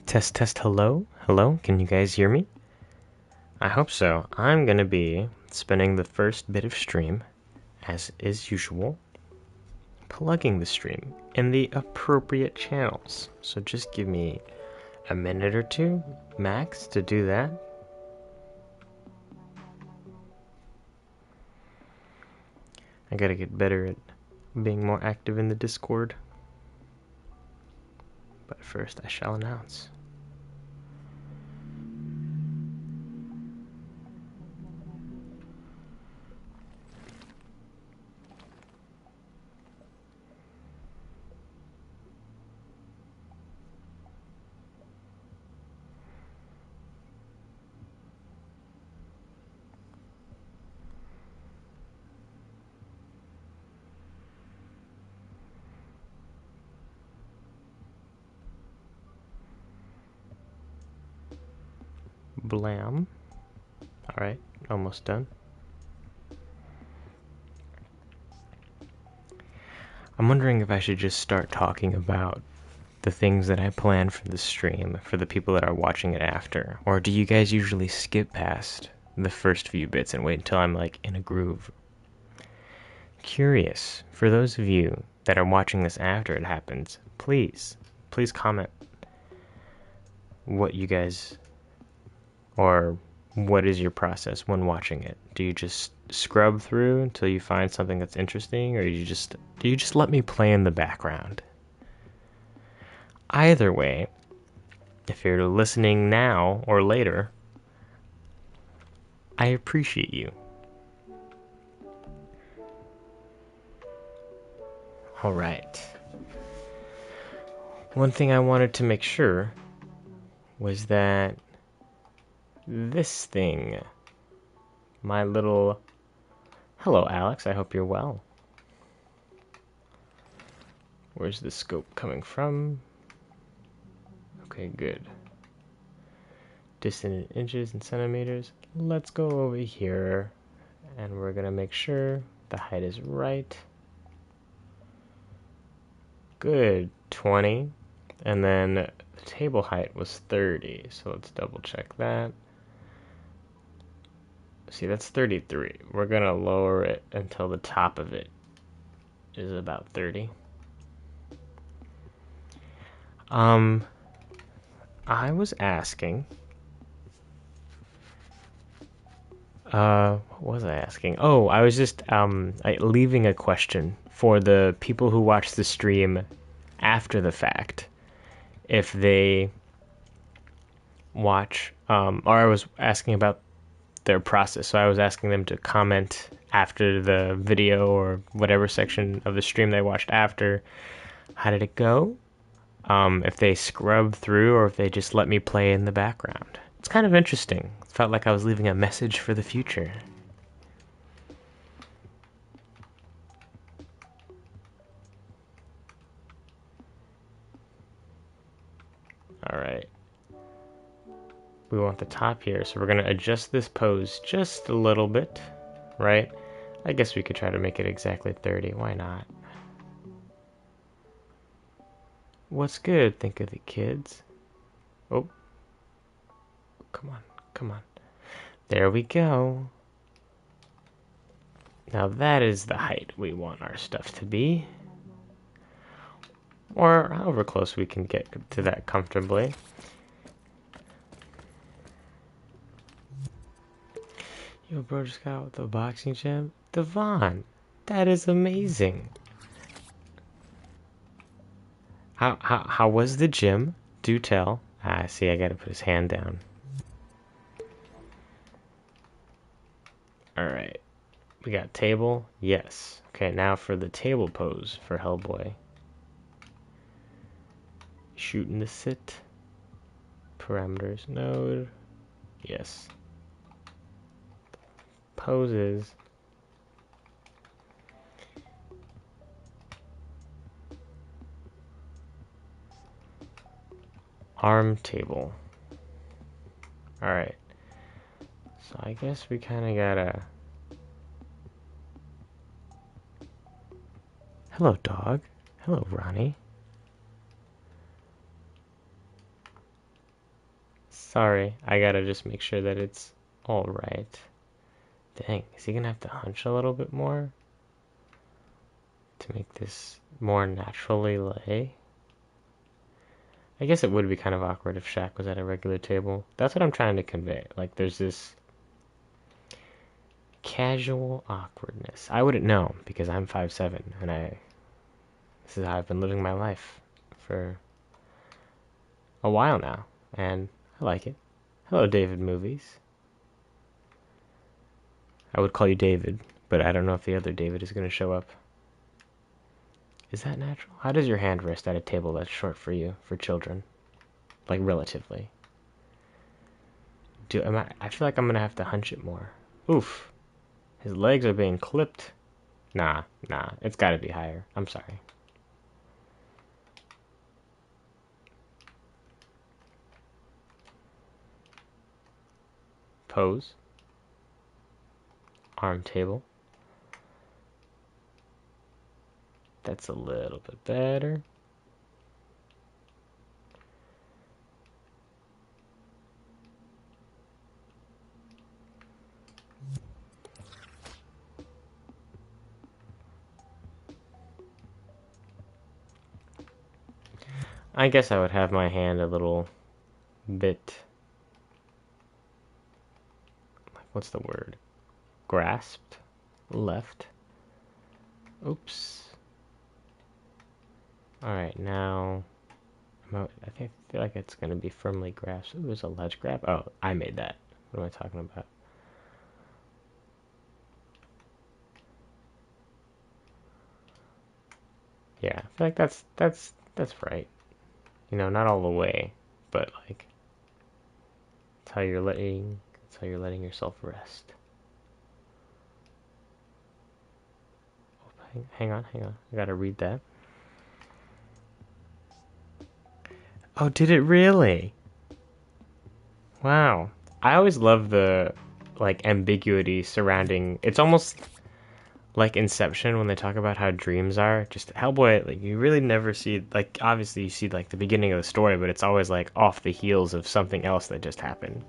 Test, test, hello? Hello? Can you guys hear me? I hope so. I'm gonna be spending the first bit of stream, as is usual, plugging the stream in the appropriate channels. So just give me a minute or two, max, to do that. I gotta get better at being more active in the Discord. But first, I shall announce. Blam. Alright, almost done. I'm wondering if I should just start talking about the things that I plan for the stream for the people that are watching it after, or do you guys usually skip past the first few bits and wait until I'm like in a groove? Curious, for those of you that are watching this after it happens, please comment what you guys, or what is your process when watching it? Do you just scrub through until you find something that's interesting, or do you just let me play in the background? Either way, if you're listening now or later, I appreciate you. Alright. One thing I wanted to make sure was that this thing, my little... Hello, Alex, I hope you're well. Where's the scope coming from? Okay, good. Distant in inches and centimeters. Let's go over here, and we're gonna make sure the height is right. Good, 20. And then the table height was 30, so let's double check that. See, that's 33. We're gonna lower it until the top of it is about 30. I was asking... what was I asking? Oh, I was just leaving a question for the people who watch the stream after the fact. If they watch, or I was asking about their process. So I was asking them to comment after the video or whatever section of the stream they watched after. How did it go? If they scrub through or if they just let me play in the background. It's kind of interesting. It felt like I was leaving a message for the future. Alright. We want the top here, so we're going to adjust this pose just a little bit, right? I guess we could try to make it exactly 30. Why not? What's good? Think of the kids. Oh. Come on. Come on. There we go. Now that is the height we want our stuff to be. Or however close we can get to that comfortably. Yo, bro just got out with the boxing gym. Devon, that is amazing. How was the gym? Do tell. Ah, see, I gotta put his hand down. Alright. We got table. Yes. Okay, now for the table pose for Hellboy. Shooting the sit. Parameters node. Yes. Poses. Arm table. Alright. So I guess we kind of gotta... Hello, dog. Hello, Ronnie. Sorry, I gotta just make sure that it's all right. Dang, is he gonna have to hunch a little bit more to make this more naturally lay? I guess it would be kind of awkward if Shaq was at a regular table. That's what I'm trying to convey. Like, there's this casual awkwardness. I wouldn't know because I'm 5'7", and this is how I've been living my life for a while now, and I like it. Hello, David Movies. I would call you David, but I don't know if the other David is going to show up. Is that natural? How does your hand rest at a table that's short for you, for children? Like, relatively. I feel like I'm going to have to hunch it more. Oof. His legs are being clipped. Nah, it's got to be higher. I'm sorry. Pose. Arm table. That's a little bit better. I guess I would have my hand a little bit, like, what's the word? Grasped? Left? Oops. Alright, now, I feel like it's going to be firmly grasped. Ooh, there's a ledge grab. Oh, I made that. What am I talking about? Yeah, I feel like that's right. You know, not all the way, but like that's how you're letting yourself rest. Oh, hang on. I gotta read that. Oh, did it really? Wow. I always love the like ambiguity surrounding. It's almost like Inception when they talk about how dreams are. Just Hellboy, like you really never see, like, obviously you see like the beginning of the story, but it's always like off the heels of something else that just happened.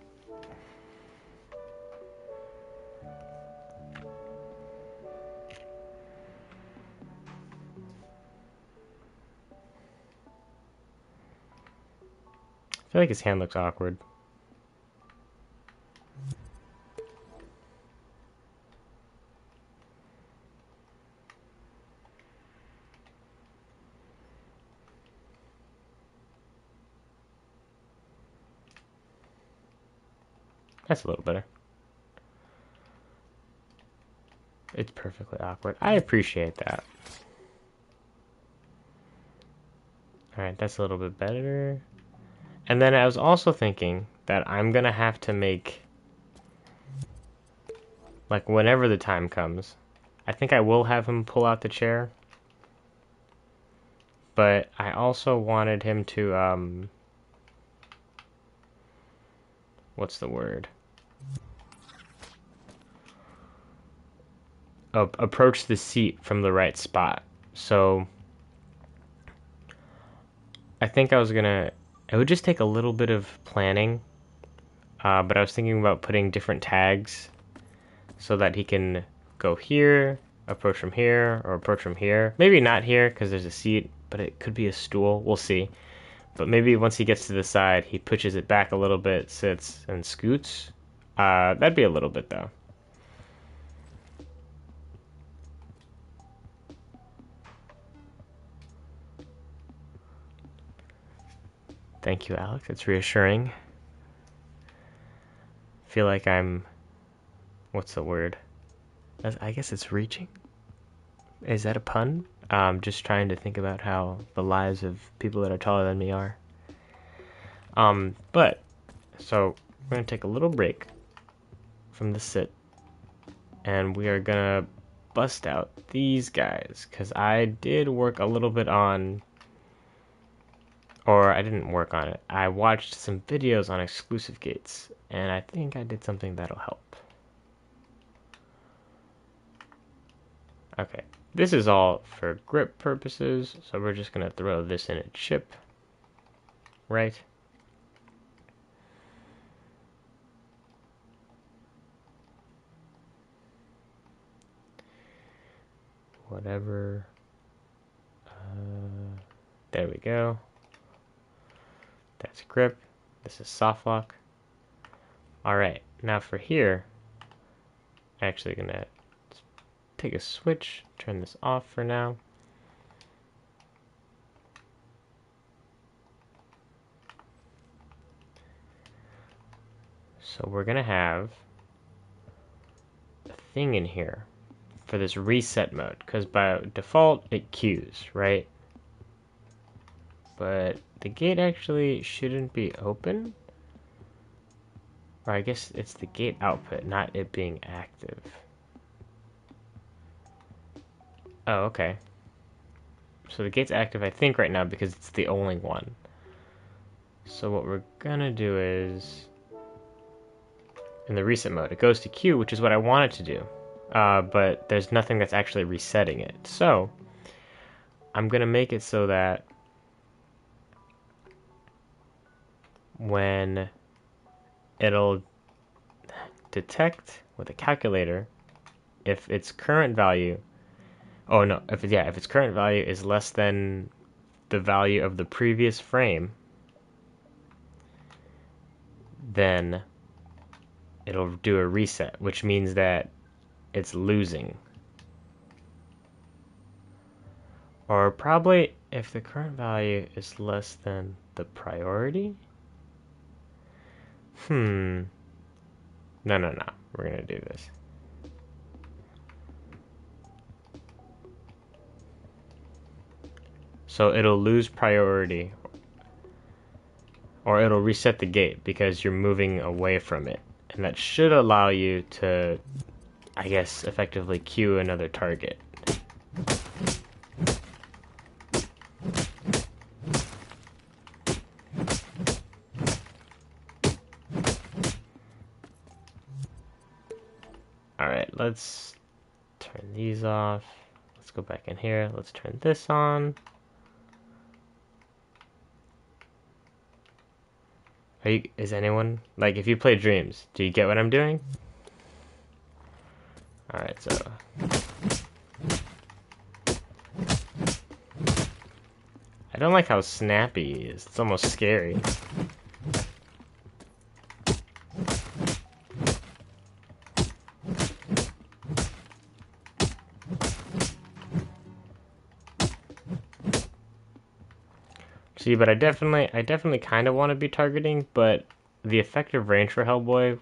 I feel like his hand looks awkward. That's a little better. It's perfectly awkward. I appreciate that. Alright, that's a little bit better. And then I was also thinking that I'm gonna have to make, like, whenever the time comes, I think I will have him pull out the chair. But I also wanted him to, what's the word? Approach the seat from the right spot. So I think it would just take a little bit of planning, but I was thinking about putting different tags so that he can go here, approach from here, or approach from here. Maybe not here because there's a seat, but it could be a stool. We'll see. But maybe once he gets to the side, he pushes it back a little bit, sits, and scoots. That'd be a little bit, though. Thank you, Alex. It's reassuring. Feel like I'm... What's the word? I guess it's reaching? Is that a pun? Just trying to think about how the lives of people that are taller than me are. But, so, we're going to take a little break from the sit, and we are going to bust out these guys, because I did work a little bit on... Or I didn't work on it. I watched some videos on exclusive gates, and I think I did something that'll help. Okay, this is all for grip purposes, so we're just going to throw this in a chip, right? whatever. There we go. That's grip. This is soft lock. Alright, now for here, I'm actually gonna take a switch, turn this off for now. So we're gonna have a thing in here for this reset mode, because by default it queues, right? But the gate actually shouldn't be open. Or I guess it's the gate output, not it being active. Oh, okay. So the gate's active, I think, right now because it's the only one. So what we're gonna do is, in the reset mode, it goes to queue, which is what I want it to do. But there's nothing that's actually resetting it. So I'm gonna make it so that when it'll detect with a calculator if its current value, if its current value is less than the value of the previous frame, then it'll do a reset, which means that it's losing. Or probably if the current value is less than the priority. No. We're gonna do this. So it'll lose priority, or it'll reset the gate because you're moving away from it. And that should allow you to, I guess, effectively queue another target. Alright, let's turn these off. Let's go back in here. Let's turn this on. Is anyone, like, if you play Dreams, do you get what I'm doing? Alright, so I don't like how snappy he is. It's almost scary. See, but I definitely kind of want to be targeting, but the effective range for Hellboy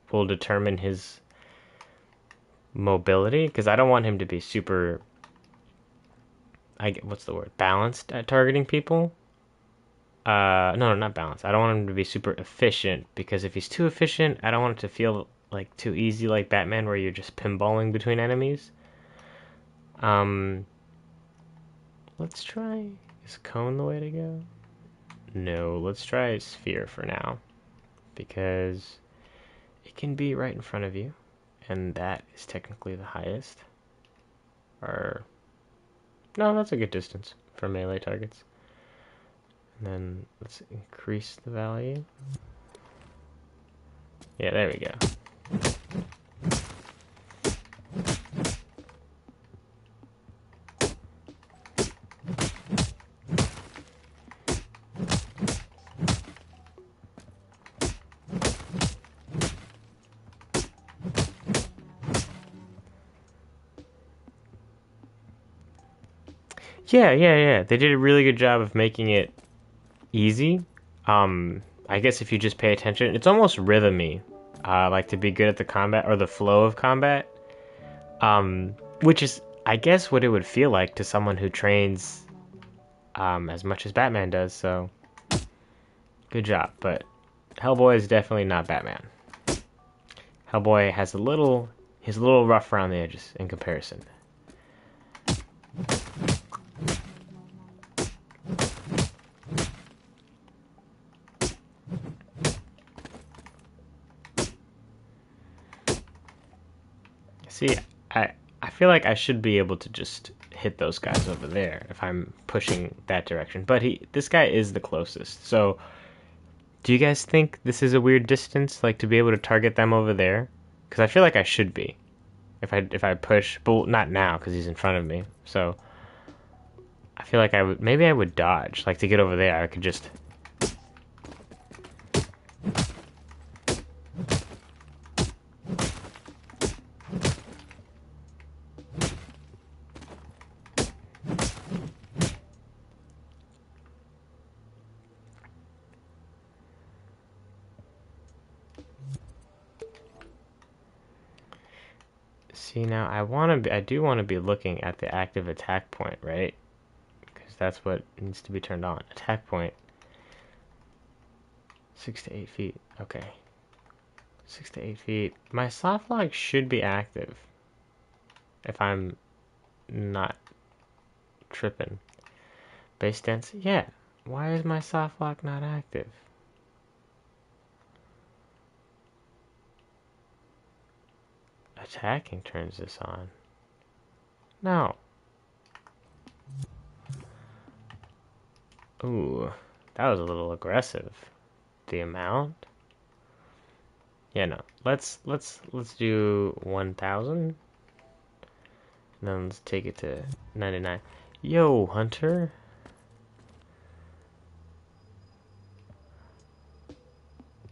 will determine his mobility, because I don't want him to be super, balanced at targeting people. No, not balanced. I don't want him to be super efficient, because if he's too efficient, I don't want it to feel like too easy like Batman, where you're just pinballing between enemies. Let's try... Is cone the way to go? No, let's try sphere for now, because it can be right in front of you, and that is technically the highest. Or no, that's a good distance for melee targets. And then let's increase the value. Yeah, there we go. Yeah. They did a really good job of making it easy. I guess if you just pay attention, it's almost rhythmy. Like to be good at the combat or the flow of combat. Which is, I guess, what it would feel like to someone who trains as much as Batman does. So, good job. But Hellboy is definitely not Batman. Hellboy has he's a little rough around the edges in comparison. See, I feel like I should be able to just hit those guys over there if I'm pushing that direction. But this guy is the closest. So, do you guys think this is a weird distance, like to be able to target them over there? Because I feel like I should be. if I push, but not now because he's in front of me. So I feel like maybe I would dodge. Like to get over there, I could just. See, now I do want to be looking at the active attack point, right? Because that's what needs to be turned on. Attack point. 6 to 8 feet. Okay. 6 to 8 feet. My soft lock should be active. If I'm not tripping. Base stance? Yeah. Why is my soft lock not active? Attacking turns this on. No. Ooh, that was a little aggressive. The amount? Yeah, no. Let's do 1,000. Then let's take it to 99. Yo, Hunter.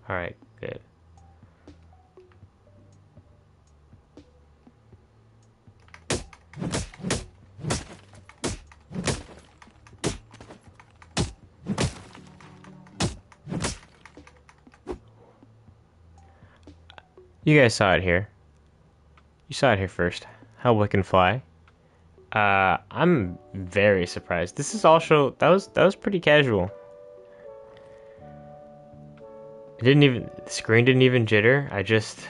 All right, good. You guys saw it here. You saw it here first. Hellboy can fly. I'm very surprised. This is also that was pretty casual. It didn't even the screen didn't even jitter. I just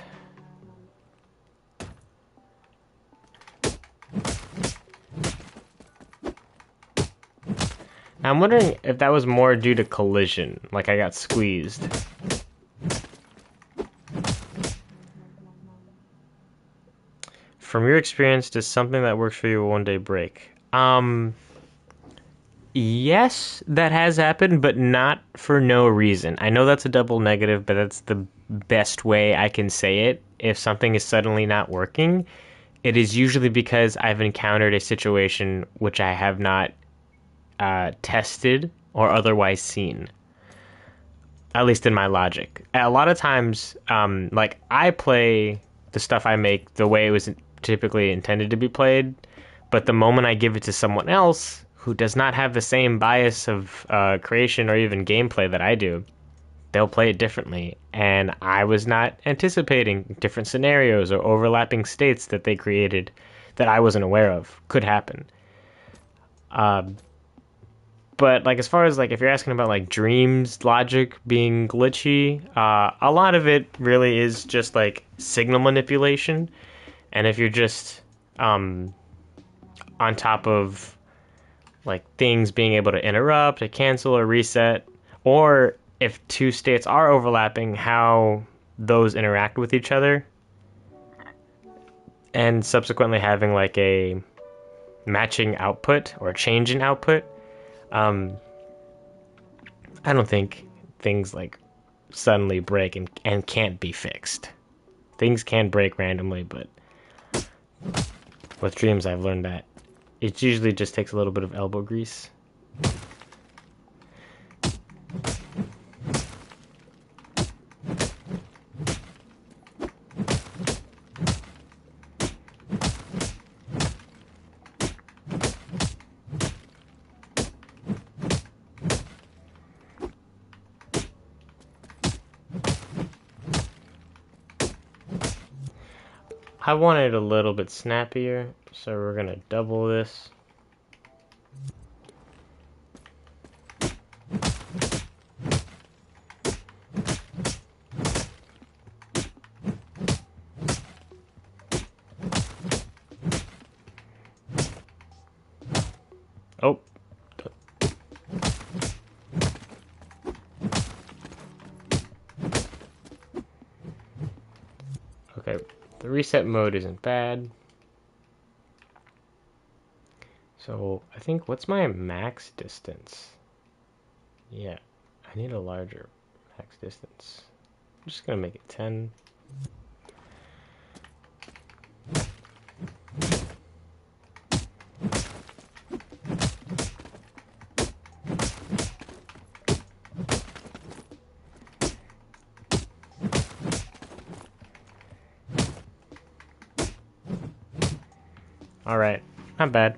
I'm wondering if that was more due to collision, like I got squeezed. From your experience, does something that works for you a one-day break? Yes, that has happened, but not for no reason. I know that's a double negative, but that's the best way I can say it. If something is suddenly not working, it is usually because I've encountered a situation which I have not tested or otherwise seen. At least in my logic. A lot of times, like I play the stuff I make the way it was typically intended to be played, but the moment I give it to someone else who does not have the same bias of creation or even gameplay that I do, they'll play it differently. And I was not anticipating different scenarios or overlapping states that they created that I wasn't aware of could happen. But like as far as like if you're asking about like dreams logic being glitchy, a lot of it really is just like signal manipulation. And if you're just on top of like things being able to interrupt, or cancel, or reset, or if two states are overlapping, how those interact with each other, and subsequently having like a matching output or change in output. I don't think things like suddenly break and can't be fixed. Things can break randomly, but with dreams I've learned that it usually just takes a little bit of elbow grease. I want it a little bit snappier, so we're gonna double this. Oh. Okay, the reset mode isn't bad. So I think, what's my max distance? Yeah, I need a larger max distance. I'm just gonna make it 10. Alright, not bad.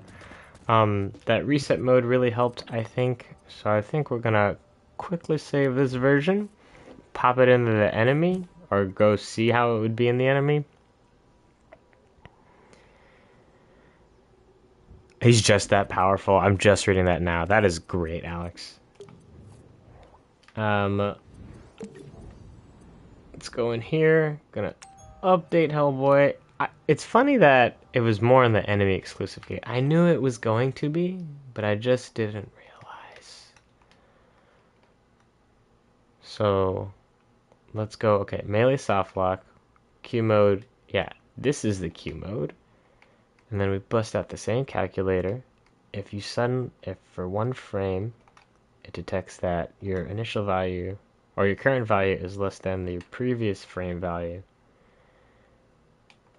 That reset mode really helped, I think. So I think we're gonna quickly save this version, pop it into the enemy, or go see how it would be in the enemy. He's just that powerful. I'm just reading that now. That is great, Alex. Let's go in here. Gonna update Hellboy. It's funny that it was more in the enemy exclusive game. I knew it was going to be, but I just didn't realize. So, let's go. Okay, melee soft lock, Q mode. Yeah, this is the Q mode. And then we bust out the same calculator. If for 1 frame, it detects that your initial value or your current value is less than the previous frame value.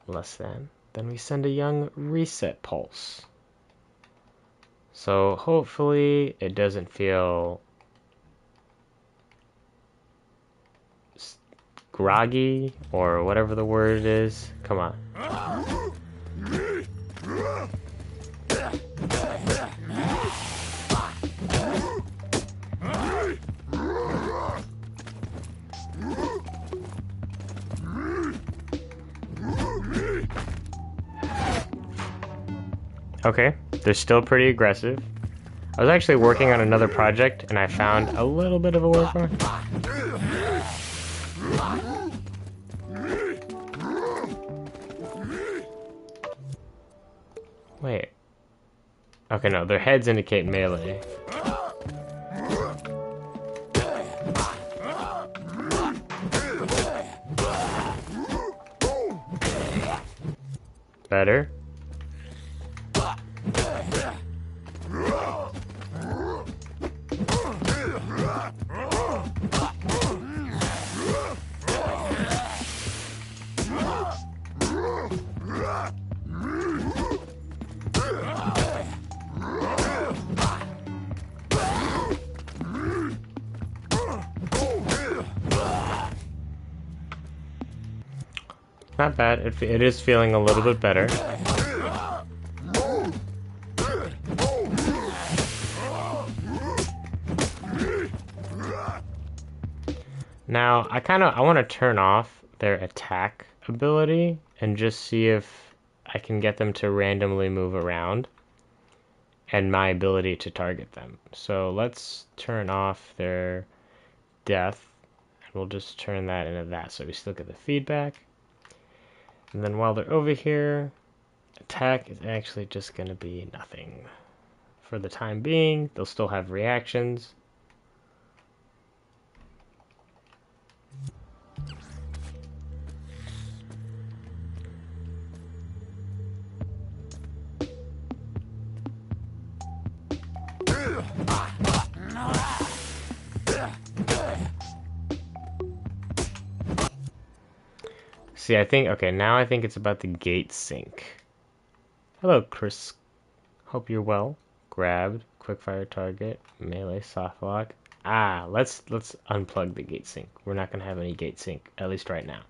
Less than. Then we send a young reset pulse. So hopefully it doesn't feel groggy or whatever the word is. Come on. Okay, they're still pretty aggressive. I was actually working on another project and I found a little bit of a workaround. Wait. Okay, no, their heads indicate melee. Better. Not bad. It is feeling a little bit better. Now, I want to turn off their attack ability and just see if I can get them to randomly move around and my ability to target them. So let's turn off their death and we'll just turn that into that so we still get the feedback. And then while they're over here, attack is actually just going to be nothing. For the time being, they'll still have reactions. See, now I think it's about the gate sync. Hello, Chris. Hope you're well. Grabbed, quickfire target, melee soft lock. Let's unplug the gate sync. We're not going to have any gate sync, at least right now.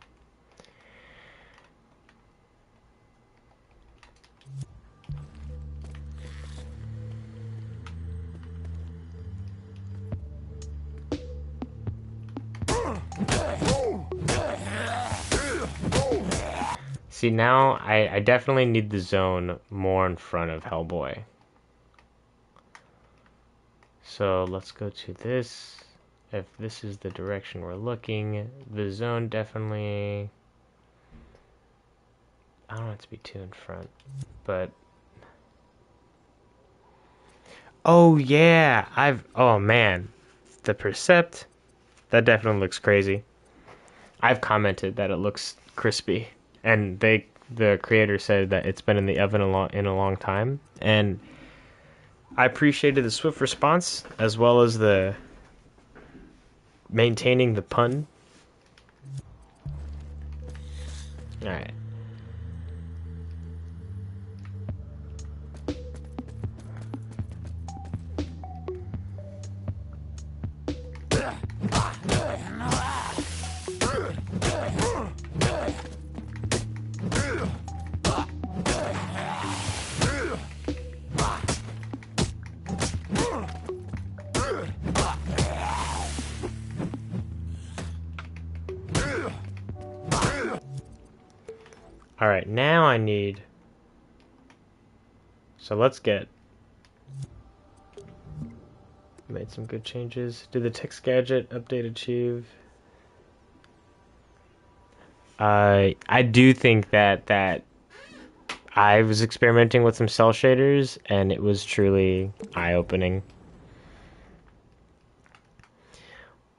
See, now I definitely need the zone more in front of Hellboy. So let's go to this. If this is the direction we're looking, the zone definitely... I don't want it to be too in front, but... Oh yeah! Oh man. The Percept, that definitely looks crazy. I've commented that it looks crispy. And the creator said that it's been in the oven in a long time, and I appreciated the swift response as well as the maintaining the pun. All right. All right, now I need. So let's get. Made some good changes. Did the text gadget update achieve? I do think that I was experimenting with some cell shaders, and it was truly eye-opening.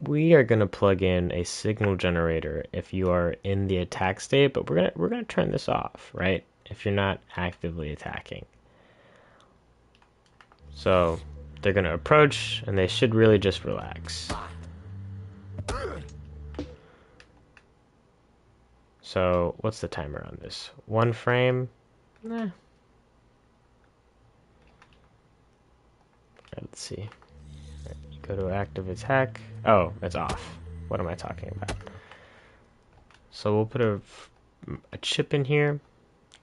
We are gonna plug in a signal generator if you are in the attack state, but we're gonna turn this off, right? If you're not actively attacking. So they're gonna approach, and they should really just relax. So what's the timer on this? 1 frame? Nah. Let's see. You go to active attack. Oh, it's off. What am I talking about? So we'll put a chip in here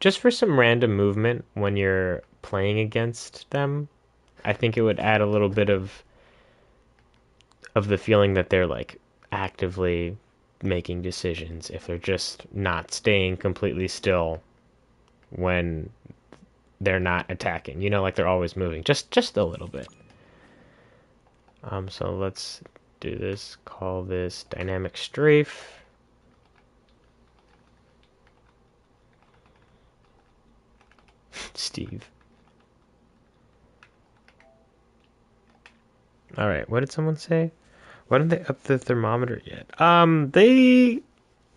just for some random movement when you're playing against them. I think it would add a little bit of the feeling that they're like actively making decisions if they're just not staying completely still when they're not attacking. You know, like they're always moving. Just a little bit. So let's do this. Call this dynamic strafe. Steve. All right, what did someone say? Why didn't they up the thermometer yet? They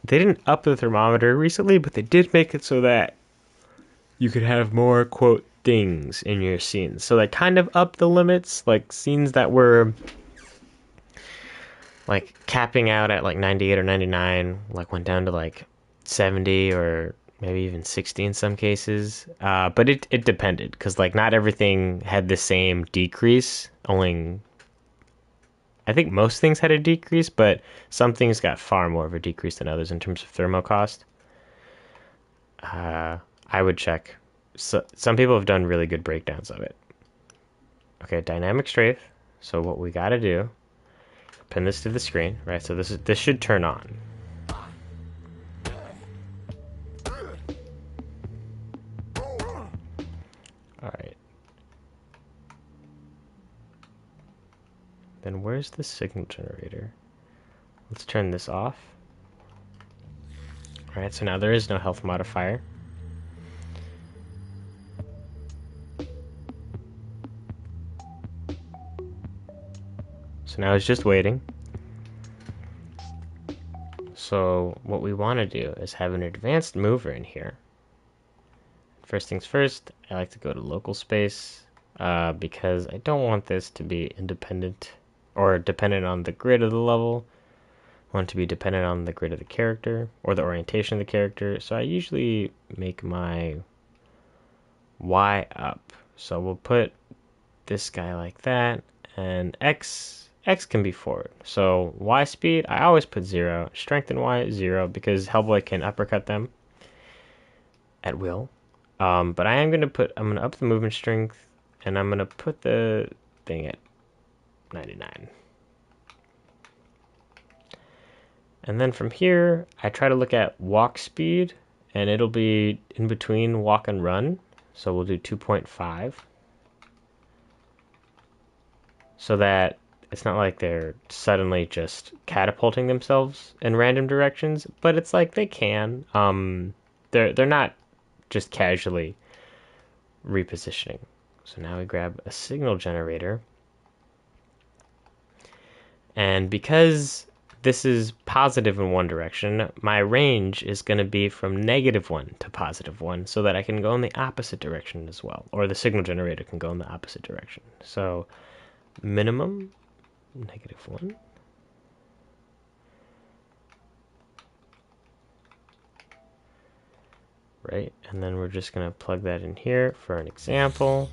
didn't up the thermometer recently, but they did make it so that you could have more quote things in your scenes. So they kind of upped the limits, like scenes that were like capping out at like 98 or 99, like went down to like 70 or maybe even 60 in some cases. But it depended because like not everything had the same decrease. Only I think most things had a decrease, but some things got far more of a decrease than others in terms of thermo cost. I would check. So, some people have done really good breakdowns of it. Okay, dynamic strafe. So what we got to do, pin this to the screen, right? So this should turn on. All right. Then where's the signal generator? Let's turn this off. All right, so now there is no health modifier. So now it's just waiting. So what we want to do is have an advanced mover in here. First things first, I like to go to local space because I don't want this to be independent or dependent on the grid of the level. I want it to be dependent on the grid of the character or the orientation of the character. So I usually make my Y up. So we'll put this guy like that, and X can be forward. So Y speed, I always put 0. Strength and Y 0 because Hellboy can uppercut them at will. But I'm gonna up the movement strength, and I'm gonna put the thing at 99. And then from here, I try to look at walk speed, and it'll be in between walk and run. So we'll do 2.5. So that it's not like they're suddenly just catapulting themselves in random directions, but it's like they can. They're not just casually repositioning. So now we grab a signal generator. And because this is positive in one direction, my range is going to be from -1 to +1 so that I can go in the opposite direction as well. Or the signal generator can go in the opposite direction. So minimum -1. Right, and then we're just going to plug that in here for an example.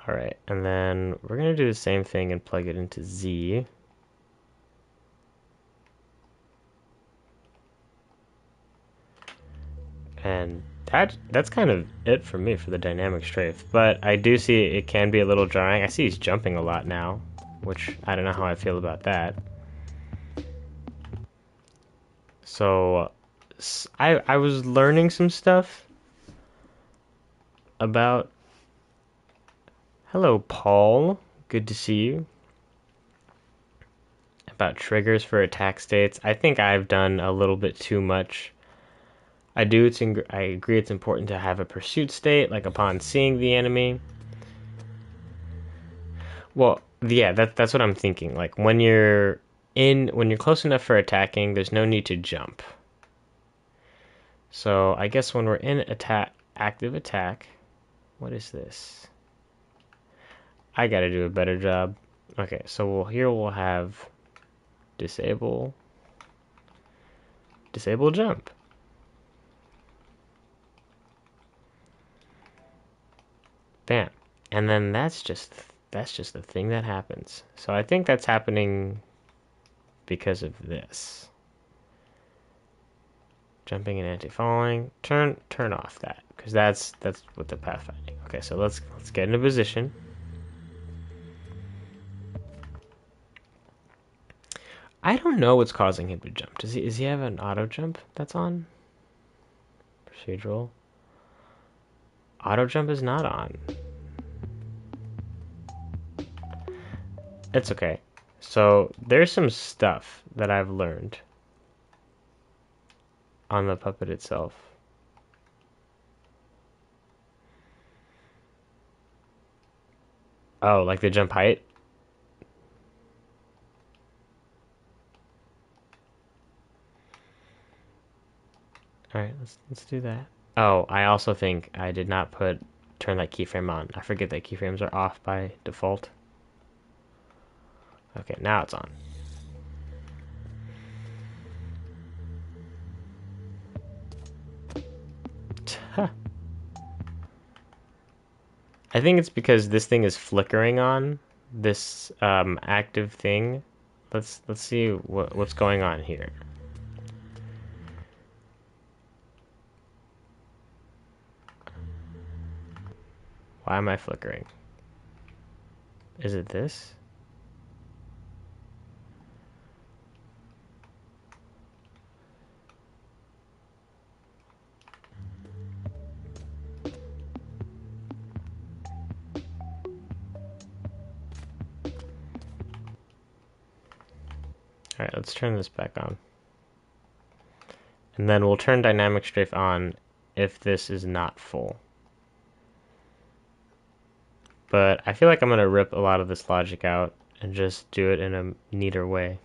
All right, and then we're going to do the same thing and plug it into Z. And that's kind of it for me for the dynamic strafe. But I do see it can be a little jarring. I see he's jumping a lot now, which I don't know how I feel about that. So I was learning some stuff about. Hello, Paul. Good to see you. About triggers for attack states. I think I've done a little bit too much. I agree it's important to have a pursuit state, like upon seeing the enemy. Well, yeah, that's what I'm thinking. Like when you're close enough for attacking, there's no need to jump. So I guess when we're in active attack, what is this? I gotta do a better job. Okay, so here we'll have disable jump. Bam. And then that's just the thing that happens. So I think that's happening because of this. Jumping and anti-falling. Turn off that, because that's with the pathfinding. Okay, so let's get into position. I don't know what's causing him to jump. Does he have an auto jump that's on? Procedural. Auto jump is not on. It's okay. So there's some stuff that I've learned on the puppet itself. Oh, like the jump height? Alright, let's do that. Oh, I also think I did not turn that keyframe on. I forget that keyframes are off by default. Okay, now it's on. I think it's because this thing is flickering on this active thing. Let's see what's going on here. Why am I flickering? Is it this? Alright, let's turn this back on. And then we'll turn dynamic strafe on if this is not full. But I feel like I'm going to rip a lot of this logic out and just do it in a neater way.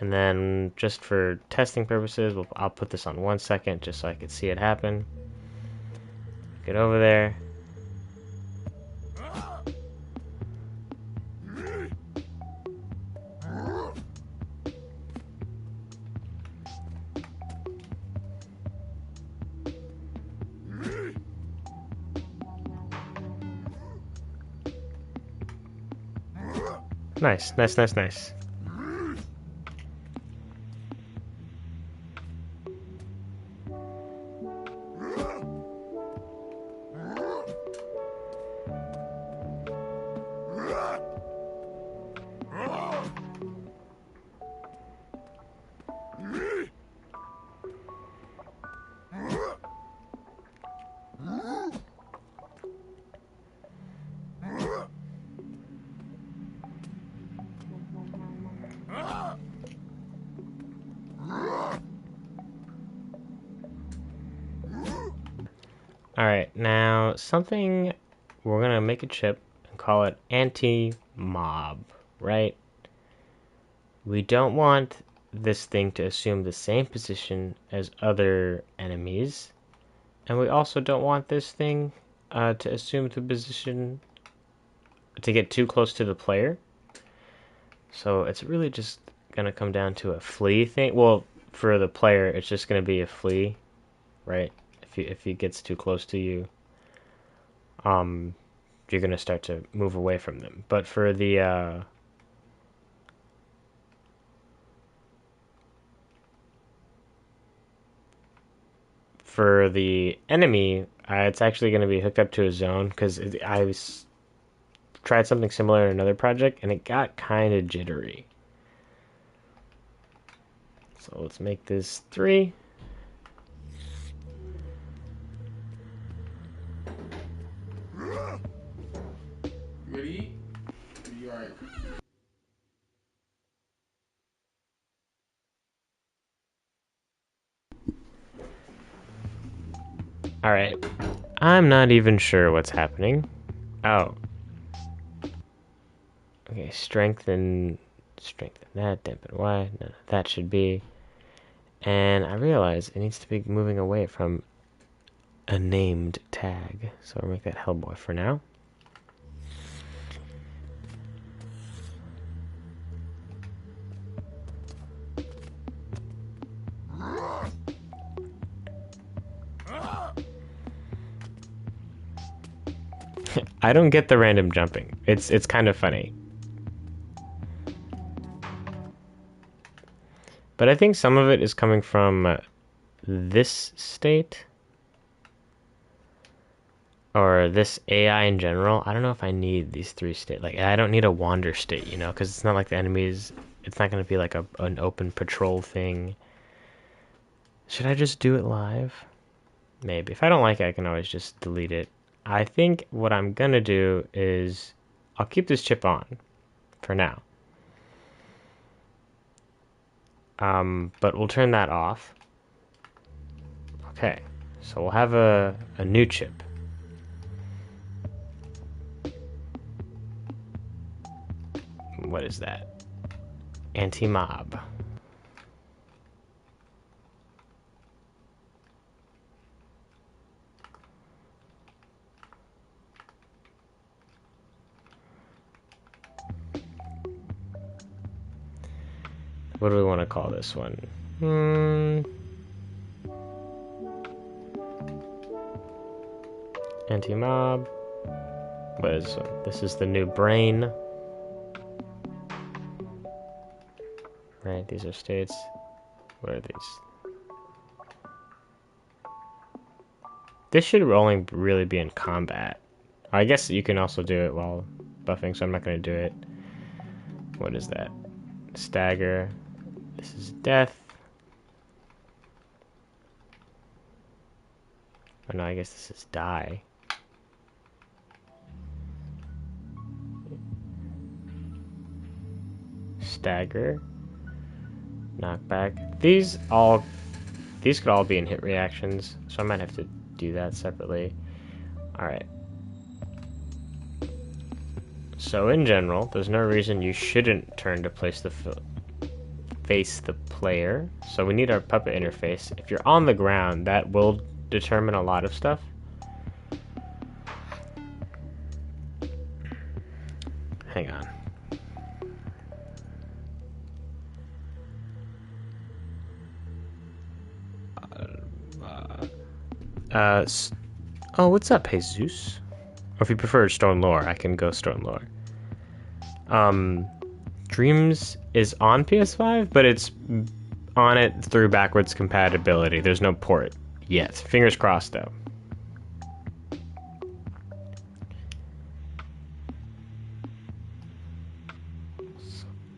And then just for testing purposes, I'll put this on 1 second just so I can see it happen. Get over there. Nice. Alright, now something, we're going to make a chip and call it anti-mob, right? We don't want this thing to assume the same position as other enemies, and we also don't want this thing to assume the position to get too close to the player. So it's really just going to come down to a flee thing. Well, for the player, it's just going to be a flee, right? If he gets too close to you, you're gonna start to move away from them. But for the for the enemy, it's actually going to be hooked up to a zone because tried something similar in another project and it got kind of jittery. So let's make this 3. Ready? You alright? Alright. I'm not even sure what's happening. Oh. Okay, strengthen that, dampen Y. None of that should be. And I realize it needs to be moving away from a named tag. So I'll make that Hellboy for now. I don't get the random jumping. It's kind of funny. But I think some of it is coming from this state. Or this AI in general. I don't know if I need these 3 states. Like, I don't need a wander state, you know? Because it's not like the enemies... It's not going to be like an open patrol thing. Should I just do it live? Maybe. If I don't like it, I can always just delete it. I think what I'm going to do is... I'll keep this chip on. For now. But we'll turn that off. Okay. So we'll have a new chip. What is that? Anti-mob. What do we want to call this one? Anti-mob. What is this one? This is the new brain. Right, these are states. What are these? This should only really be in combat. I guess you can also do it while buffing, so I'm not going to do it. What is that? Stagger. This is death. Oh no, I guess this is die. Stagger. Knockback. These could all be in hit reactions, so I might have to do that separately. Alright. So in general, there's no reason you shouldn't turn to face the player. So we need our puppet interface. If you're on the ground, that will determine a lot of stuff. Hang on. Oh, what's up, Jesus? Or if you prefer Stone Lore, I can go Stone Lore. Dreams is on PS5, but it's on it through backwards compatibility. There's no port yet. Fingers crossed, though.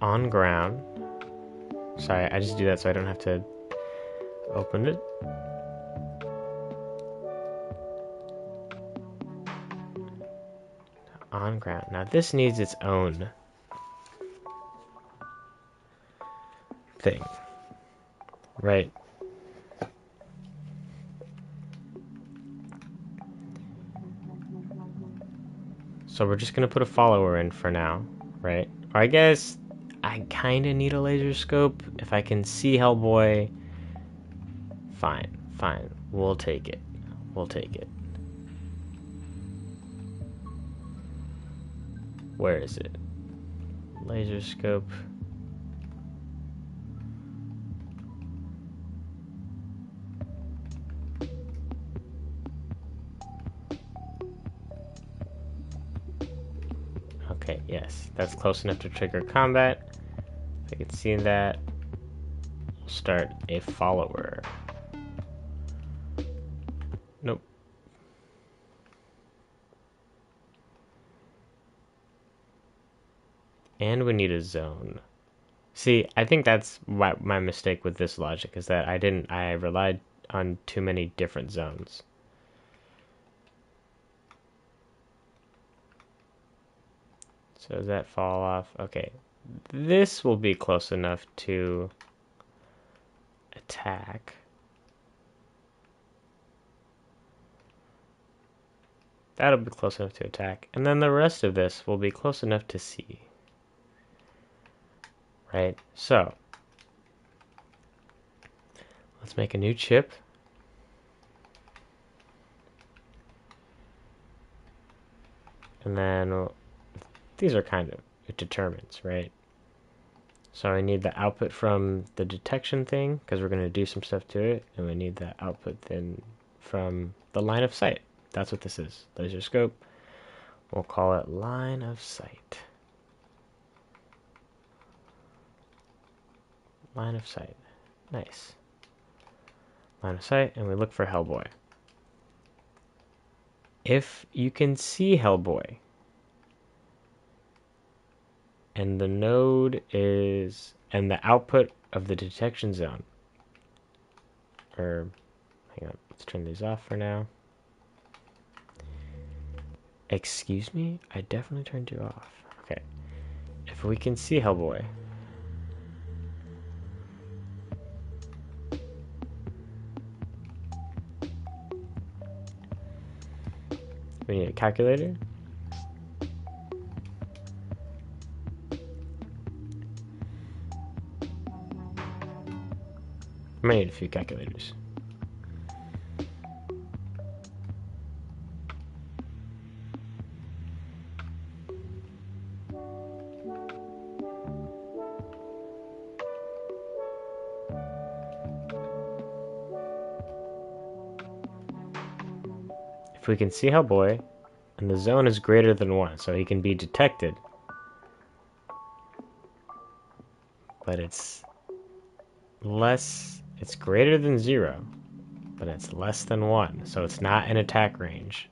On ground. Sorry, I just do that so I don't have to open it. On ground. Now this needs its own thing, right? So we're just gonna put a follower in for now, right? Or I guess I kind of need a laser scope. If I can see Hellboy, fine. We'll take it. Where is it? Laser scope. Okay, yes, that's close enough to trigger combat. If I can see that, we'll start a follower. And we need a zone. See, I think that's my mistake with this logic is that I relied on too many different zones. So does that fall off? Okay. This will be close enough to attack. That'll be close enough to attack. And then the rest of this will be close enough to see. Right? So, let's make a new chip. And then these are kind of, it determines, right? So I need the output from the detection thing because we're going to do some stuff to it. And we need the output then from the line of sight. That's what this is. Laser scope. We'll call it line of sight. Line of sight. Nice. Line of sight, and we look for Hellboy. If you can see Hellboy, and the node is, and the output of the detection zone, or, hang on, let's turn these off for now. Excuse me? I definitely turned you off. Okay. If we can see Hellboy, we need a calculator. I might need a few calculators. If we can see Hellboy, and the zone is greater than 1, so he can be detected, but it's greater than 0, but it's less than 1, so it's not in attack range,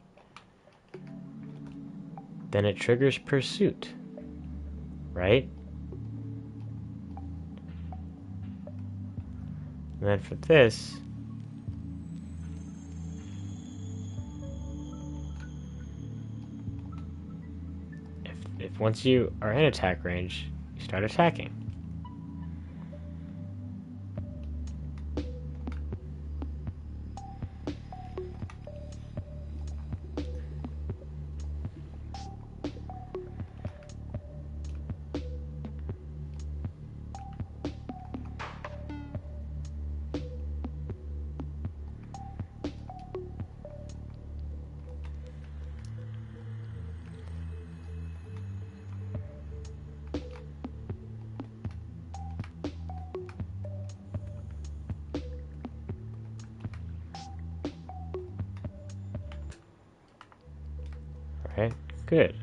then it triggers pursuit, right? And then for this, if once you are in attack range, you start attacking. Right? Good.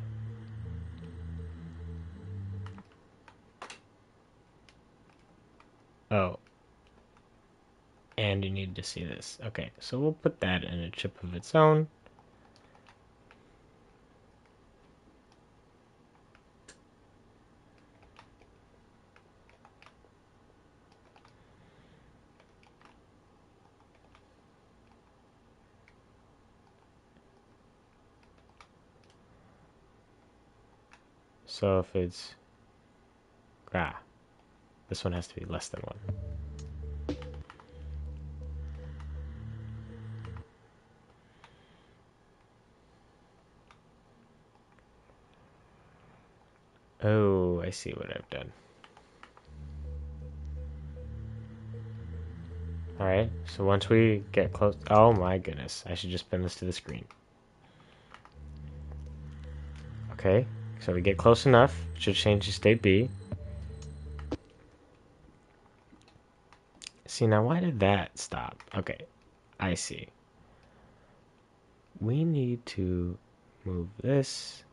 Oh. And you need to see this. Okay, so we'll put that in a chip of its own. So if it's, this one has to be less than 1. Oh, I see what I've done. Alright, so once we get close... Oh my goodness, I should just pin this to the screen. Okay, so we get close enough. It should change to state B. See, now why did that stop? Okay, I see. We need to move this.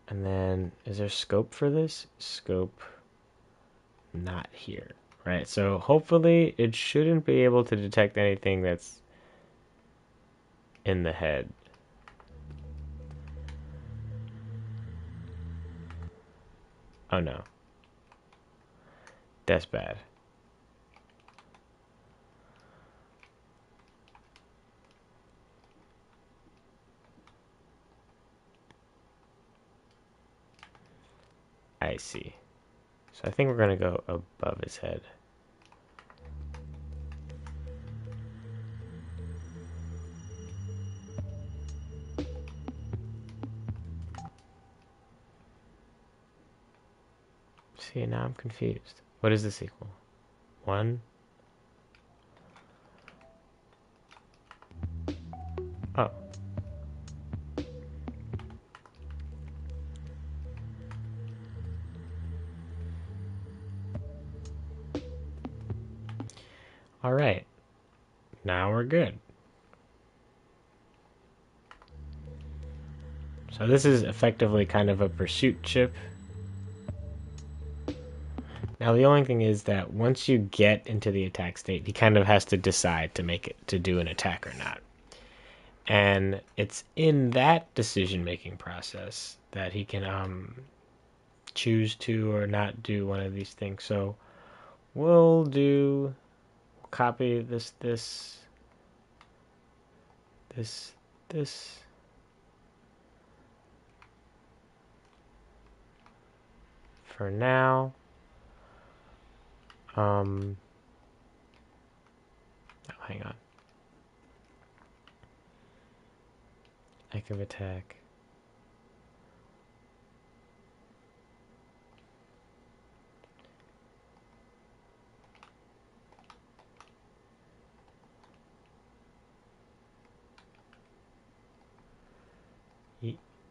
And then, is there scope for this? Scope not here, right? So hopefully it shouldn't be able to detect anything that's in the head. Oh no. That's bad. I see. So I think we're gonna go above his head. See, now I'm confused. What is this equal? 1? Oh. Alright. Now we're good. So this is effectively kind of a pursuit chip. Now the only thing is that once you get into the attack state, he kind of has to decide to make it to do an attack or not. And it's in that decision-making process that he can choose to or not do one of these things. So we'll copy this for now. Oh, hang on. Active attack.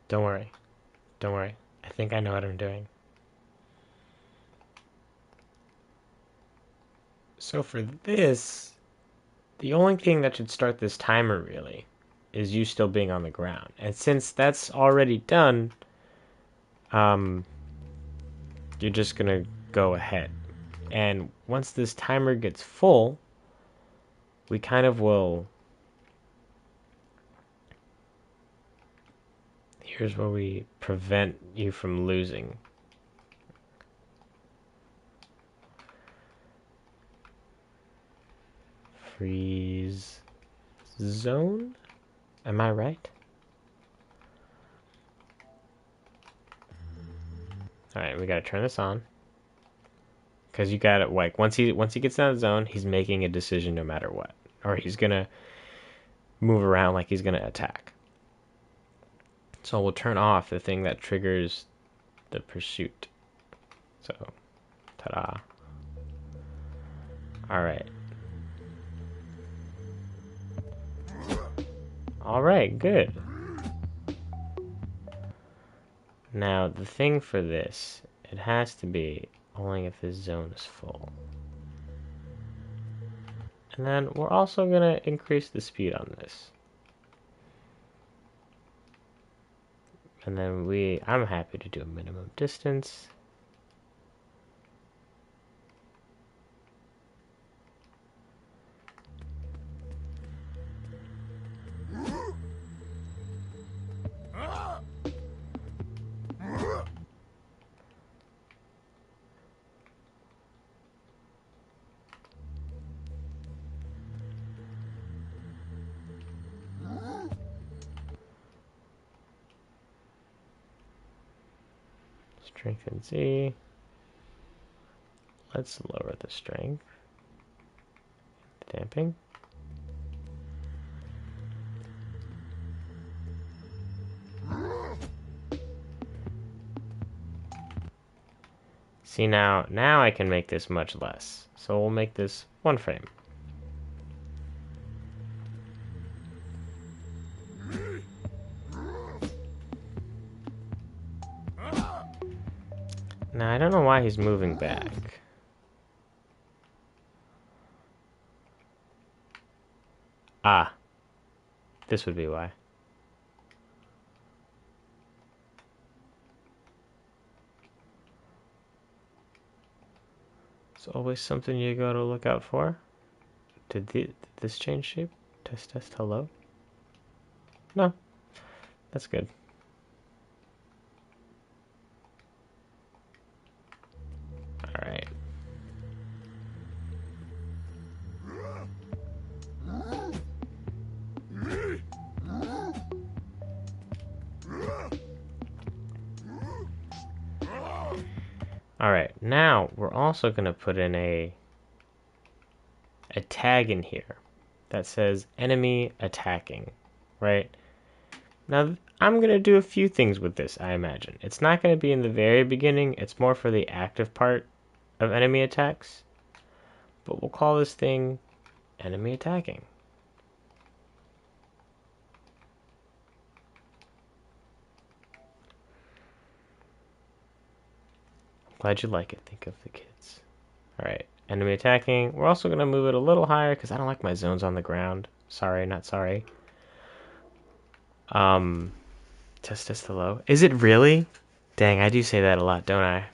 Don't worry. Don't worry. I think I know what I'm doing. So for this, the only thing that should start this timer really is you still being on the ground. And since that's already done, you're just gonna go ahead. And once this timer gets full, we kind of will... Here's where we prevent you from losing. Freeze zone? Am I right? Alright, we gotta turn this on. Because you gotta, like, once he gets out of the zone, he's making a decision no matter what. Or he's gonna move around like he's gonna attack. So we'll turn off the thing that triggers the pursuit. So, ta-da. Alright. Alright, good. Now, the thing for this, it has to be only if this zone is full. And then we're also going to increase the speed on this. And then I'm happy to do a minimum distance. Strength and Z. Let's lower the strength. Damping. See now I can make this much less. So we'll make this 1 frame. Now I don't know why he's moving back. Ah. This would be why. It's always something you gotta look out for. Did this change shape? Test, hello? No. That's good. Alright, now we're also going to put in a tag in here that says enemy attacking, right? Now, I'm going to do a few things with this, I imagine. It's not going to be in the very beginning, it's more for the active part of enemy attacks. But we'll call this thing enemy attacking. Glad you like it. Think of the kids. Alright, enemy attacking. We're also going to move it a little higher because I don't like my zones on the ground. Sorry, not sorry. Test this to low. Is it really? Dang, I do say that a lot, don't I?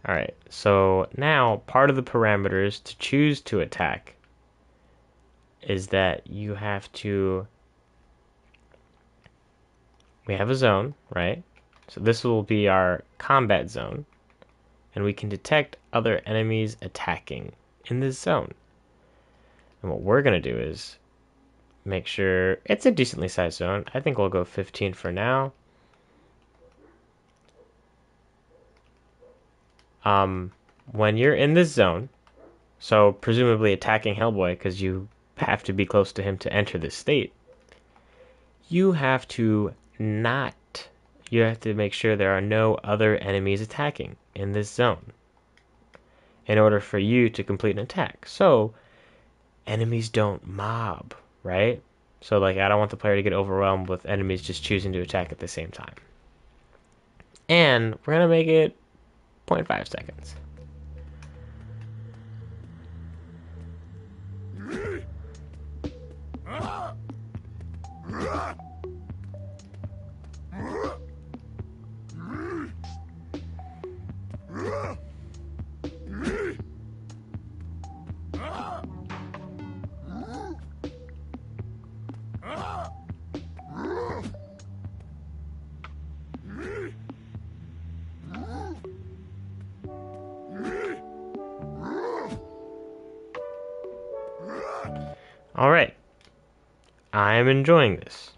Alright, so now part of the parameters to choose to attack is that you have to... We have a zone, right? So this will be our combat zone. And we can detect other enemies attacking in this zone. And what we're going to do is make sure it's a decently sized zone. I think we'll go 15 for now. When you're in this zone, so presumably attacking Hellboy because you have to be close to him to enter this state, you have to make sure there are no other enemies attacking in this zone in order for you to complete an attack. So enemies don't mob, right? So like I don't want the player to get overwhelmed with enemies just choosing to attack at the same time. And we're going to make it 0.5 seconds. Alright. I'm enjoying this.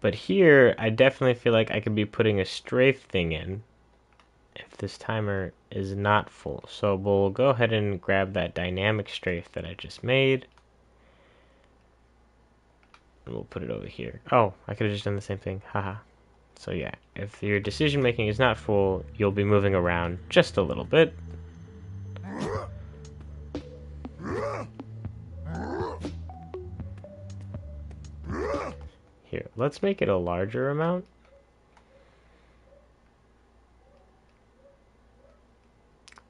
But here, I definitely feel like I could be putting a strafe thing in if this timer is not full. So we'll go ahead and grab that dynamic strafe that I just made. And we'll put it over here. Oh, I could have just done the same thing. Haha. So yeah, if your decision making is not full, you'll be moving around just a little bit. Here, let's make it a larger amount.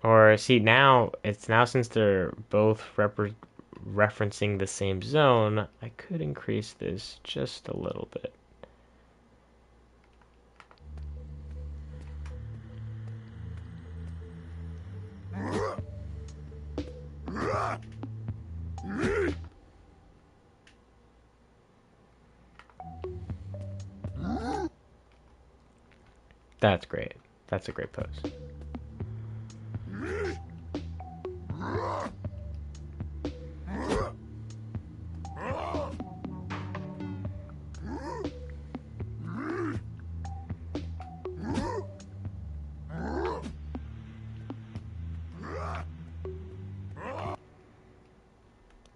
Or see now, since they're both referencing the same zone, I could increase this just a little bit. That's great. That's a great pose.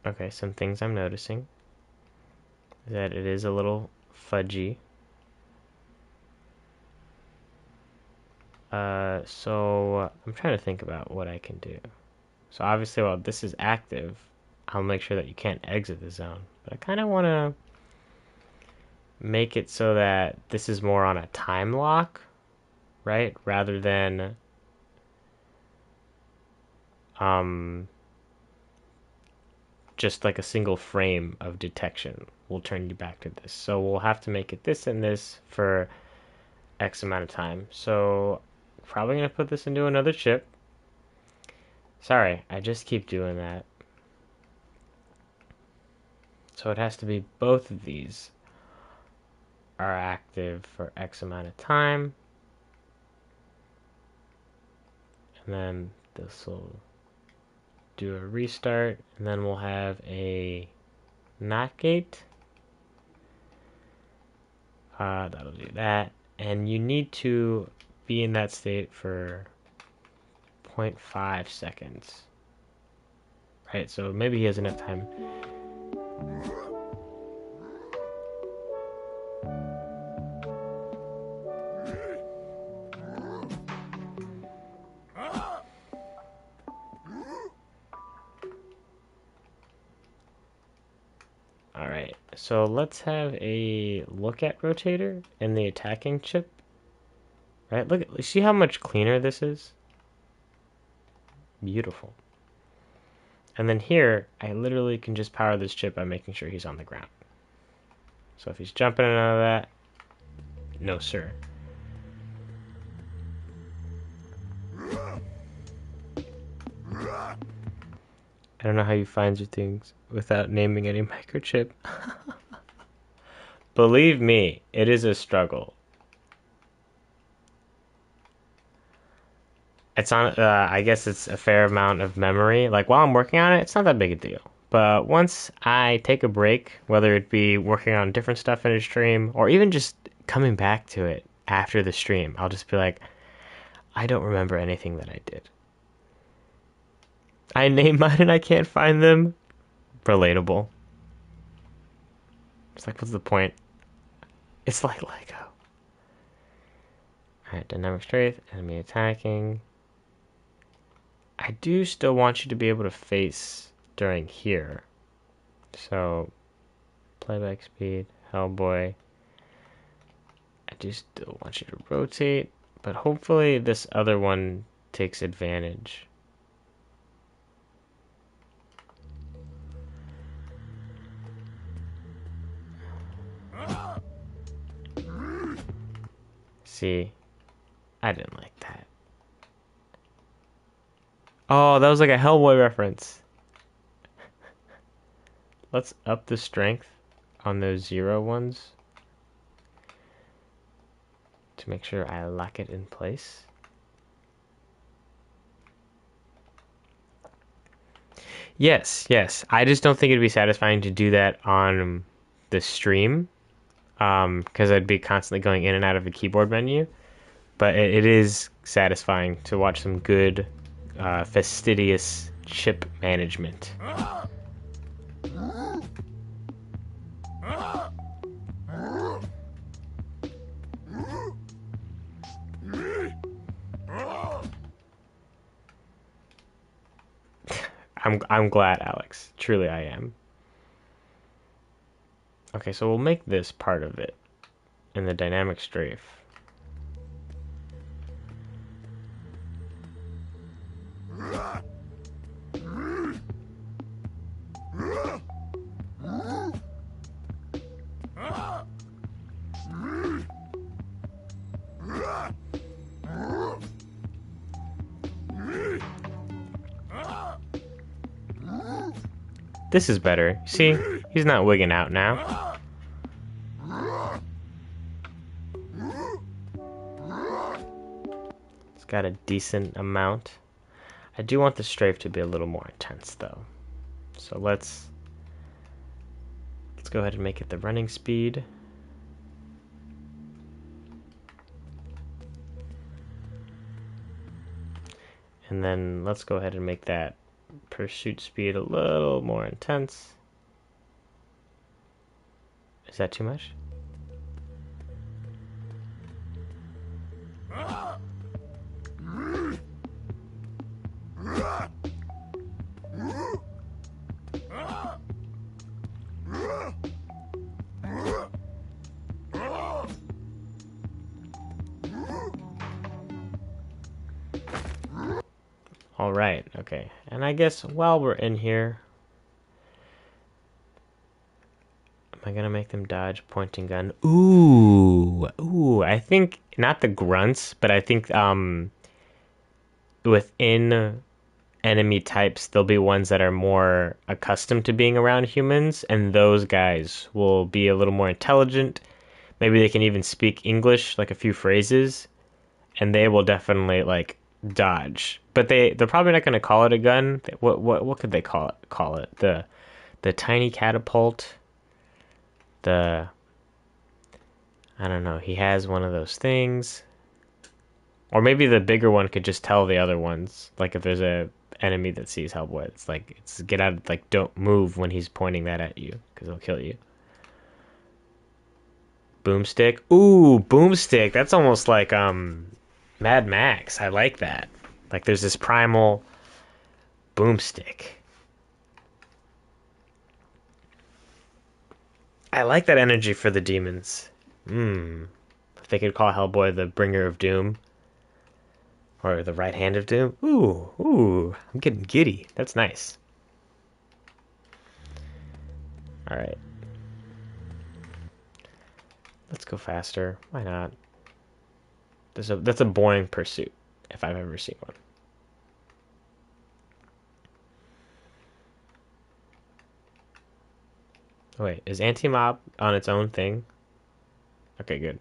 Okay, some things I'm noticing is that it is a little fudgy. So I'm trying to think about what I can do. So obviously, while this is active, I'll make sure that you can't exit the zone. But I kind of want to make it so that this is more on a time lock, right? Rather than just like a single frame of detection will turn you back to this. So we'll have to make it this and this for X amount of time. So probably going to put this into another chip. Sorry, I just keep doing that. So it has to be both of these are active for X amount of time. and then this will do a restart, and then we'll have a not gate. That'll do that, and you need to be in that state for 0.5 seconds. Right, so maybe he has enough time. Alright, so let's have a look at rotator and the attacking chip. Right, look, see how much cleaner this is? Beautiful. And then here, I literally can just power this chip by making sure he's on the ground. So if he's jumping out of that, no sir. I don't know how you find your things without naming any microchip. Believe me, it is a struggle. It's on, I guess it's a fair amount of memory. Like while I'm working on it, it's not that big a deal. But once I take a break, whether it be working on different stuff in a stream or even just coming back to it after the stream, I'll just be like, I don't remember anything that I did. I name mine and I can't find them. Relatable. It's like, what's the point? It's like Lego. Alright, dynamic strength, enemy attacking. I do still want you to be able to face during here. So, playback speed, Hellboy. I do still want you to rotate, but hopefully this other one takes advantage. See, I didn't like that. Oh, that was like a Hellboy reference. Let's up the strength on those 0 ones to make sure I lock it in place. Yes, yes. I just don't think it'd be satisfying to do that on the stream, because I'd be constantly going in and out of the keyboard menu. But it is satisfying to watch some good, fastidious chip management. I'm glad, Alex. Truly, I am. Okay, so we'll make this part of it in the dynamic strafe. This is better. See? He's not wigging out now. It's got a decent amount. I do want the strafe to be a little more intense though. So let's go ahead and make it the running speed. And then let's go ahead and make that pursuit speed a little more intense. Is that too much? All right, okay. And I guess while we're in here, am I gonna make them dodge pointing gun? Ooh, I think not the grunts, but I think within enemy types, there'll be ones that are more accustomed to being around humans, and those guys will be a little more intelligent. Maybe they can even speak English, like a few phrases, and they will definitely like dodge. But they're probably not going to call it a gun. What could they call it? The tiny catapult. The I don't know. He has one of those things. Or maybe the bigger one could just tell the other ones. Like if there's a enemy that sees Hellboy, it's get out. Like don't move when he's pointing that at you because he'll kill you. Boomstick. Ooh, boomstick. That's almost like Mad Max. I like that. Like there's this primal boomstick. I like that energy for the demons. If they could call Hellboy the bringer of doom or the right hand of doom. Ooh, I'm getting giddy. That's nice. All right. Let's go faster. Why not? That's a boring pursuit if I've ever seen one. Oh, wait, is anti-mob on its own thing? Okay, good.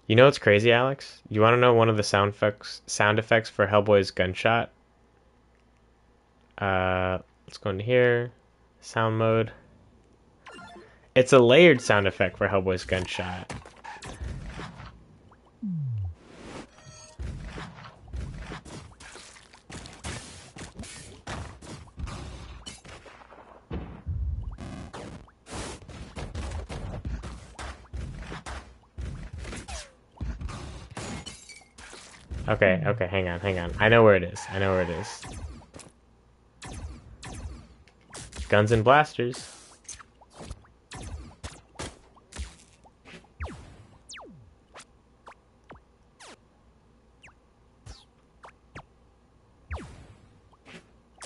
You know what's crazy, Alex? You want to know one of the sound effects for Hellboy's gunshot? Let's go into here. Sound mode. It's a layered sound effect for Hellboy's gunshot. Okay, hang on. I know where it is. Guns and blasters.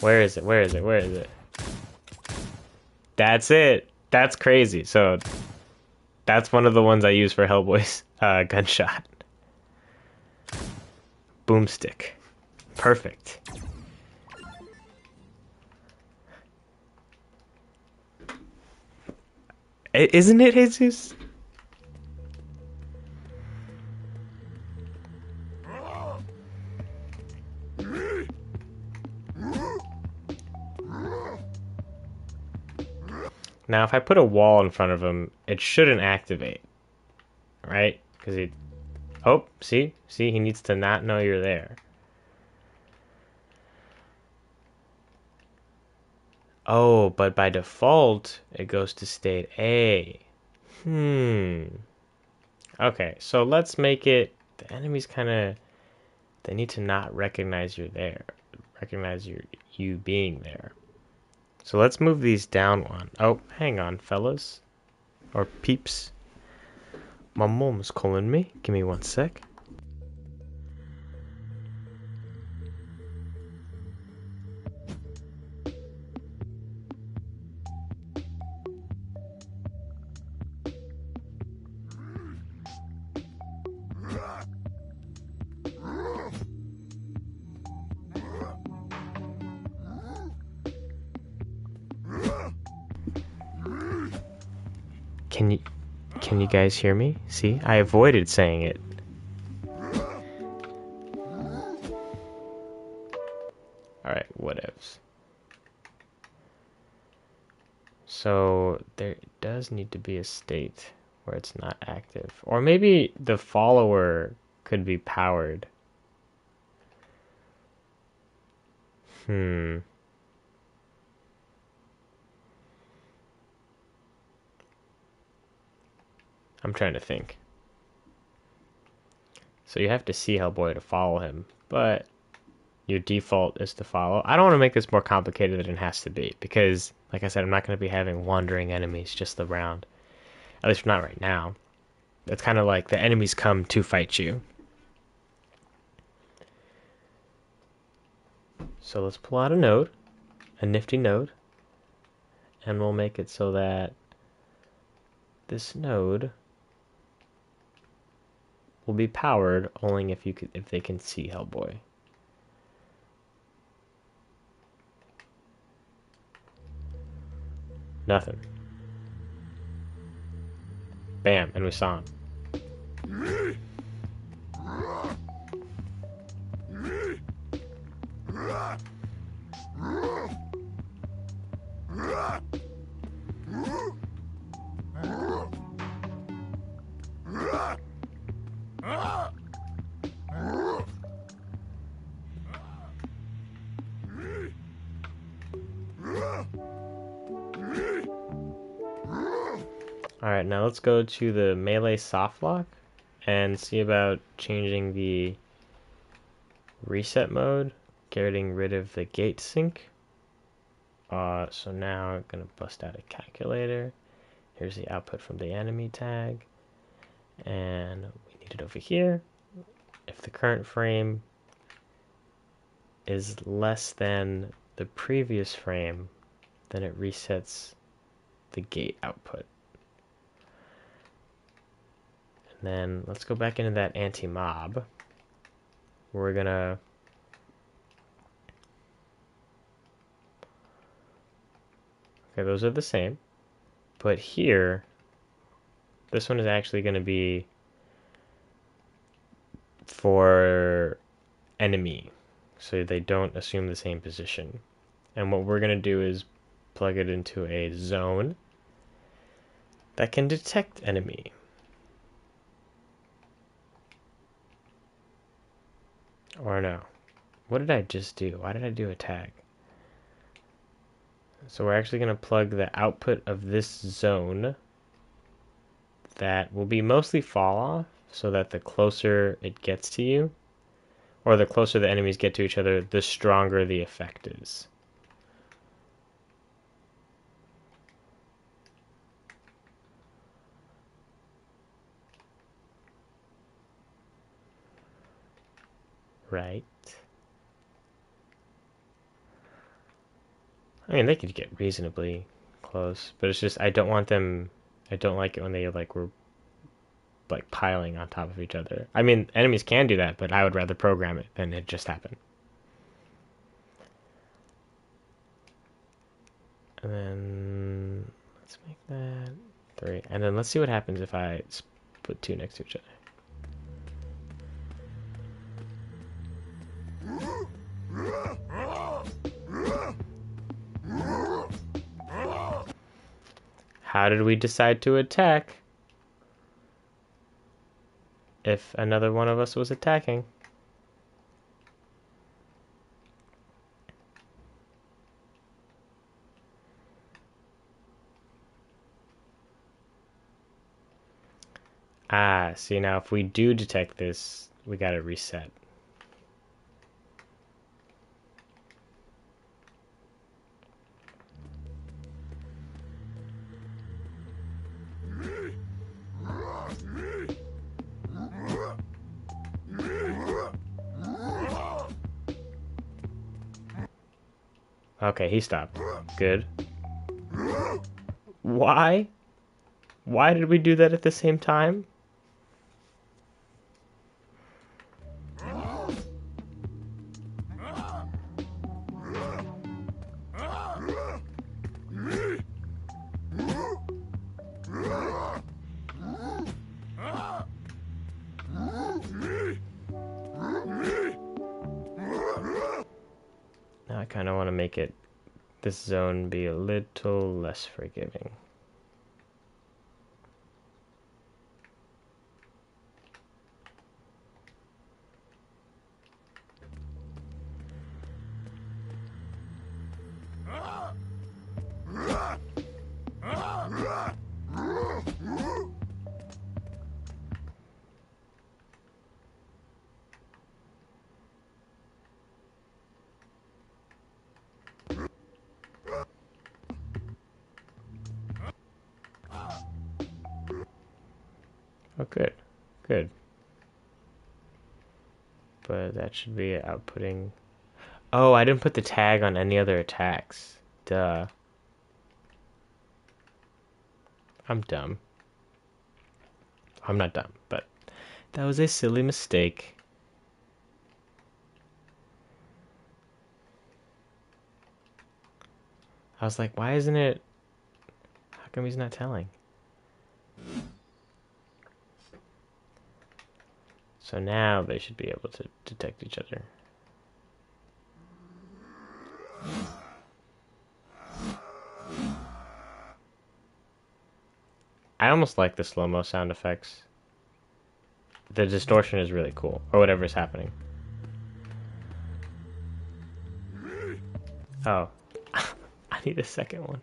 Where is it? That's it. That's crazy. So that's one of the ones I use for Hellboy's gunshot. Boomstick. Perfect. Isn't it, Jesus? Now, if I put a wall in front of him, it shouldn't activate. Right? Because he... Oh, see? He needs to not know you're there. Oh, but by default, it goes to state A. Okay, so let's make it... The enemies kind of... They need to not recognize you're there. Recognize you being there. So let's move these down one. Oh, hang on, fellas. Or peeps. My mom's calling me. Give me 1 sec. Can you guys hear me? See, I avoided saying it. Alright, whatevs. So there does need to be a state where it's not active. Or maybe the follower could be powered. I'm trying to think. So you have to see Hellboy to follow him, but your default is to follow. I don't want to make this more complicated than it has to be, because, like I said, I'm not going to be having wandering enemies just around. At least not right now. It's kind of like the enemies come to fight you. So let's pull out a node, a nifty node, and we'll make it so that this node will be powered only if they can see Hellboy. Nothing. Bam, and we saw him. Alright, now let's go to the melee softlock and see about changing the reset mode, getting rid of the gate sync. So now I'm going to bust out a calculator. Here's the output from the enemy tag. And we need it over here. If the current frame is less than the previous frame, then it resets the gate output. And then let's go back into that anti-mob. We're gonna okay, those are the same. But here, this one is actually going to be for enemy, so they don't assume the same position. And what we're going to do is plug it into a zone that can detect enemy. Or no. What did I just do? Why did I do a tag? So we're actually going to plug the output of this zone that will be mostly fall off, so that the closer it gets to you, or the closer the enemies get to each other, the stronger the effect is. Right. I mean, they could get reasonably close, but it's just I don't want them. I don't like it when they were like piling on top of each other. I mean, enemies can do that, but I would rather program it than it just happen. And then let's make that 3, and then let's see what happens if I put 2 next to each other. How did we decide to attack if another one of us was attacking? Ah, see, now if we do detect this, we gotta reset. Okay, he stopped. Good. Why? Why did we do that at the same time? Now I kind of want to make this zone be a little less forgiving. Oh, good. Good. But that should be outputting. Oh, I didn't put the tag on any other attacks. Duh. I'm dumb. I'm not dumb, but that was a silly mistake. I was like, why isn't it? How come he's not telling? So So now they should be able to detect each other. I almost like the slow-mo sound effects. The distortion is really cool, or whatever's happening. Oh, I need a second one.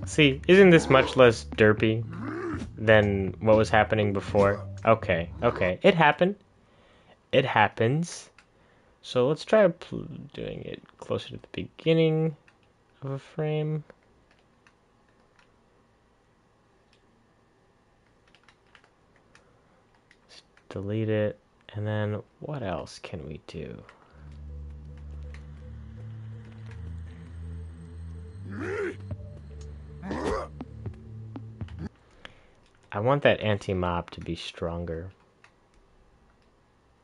See, isn't this much less derpy than what was happening before? Okay, it happened. It happens. So let's try doing it closer to the beginning of a frame. Let's delete it. And then what else can we do? I want that anti-mob to be stronger.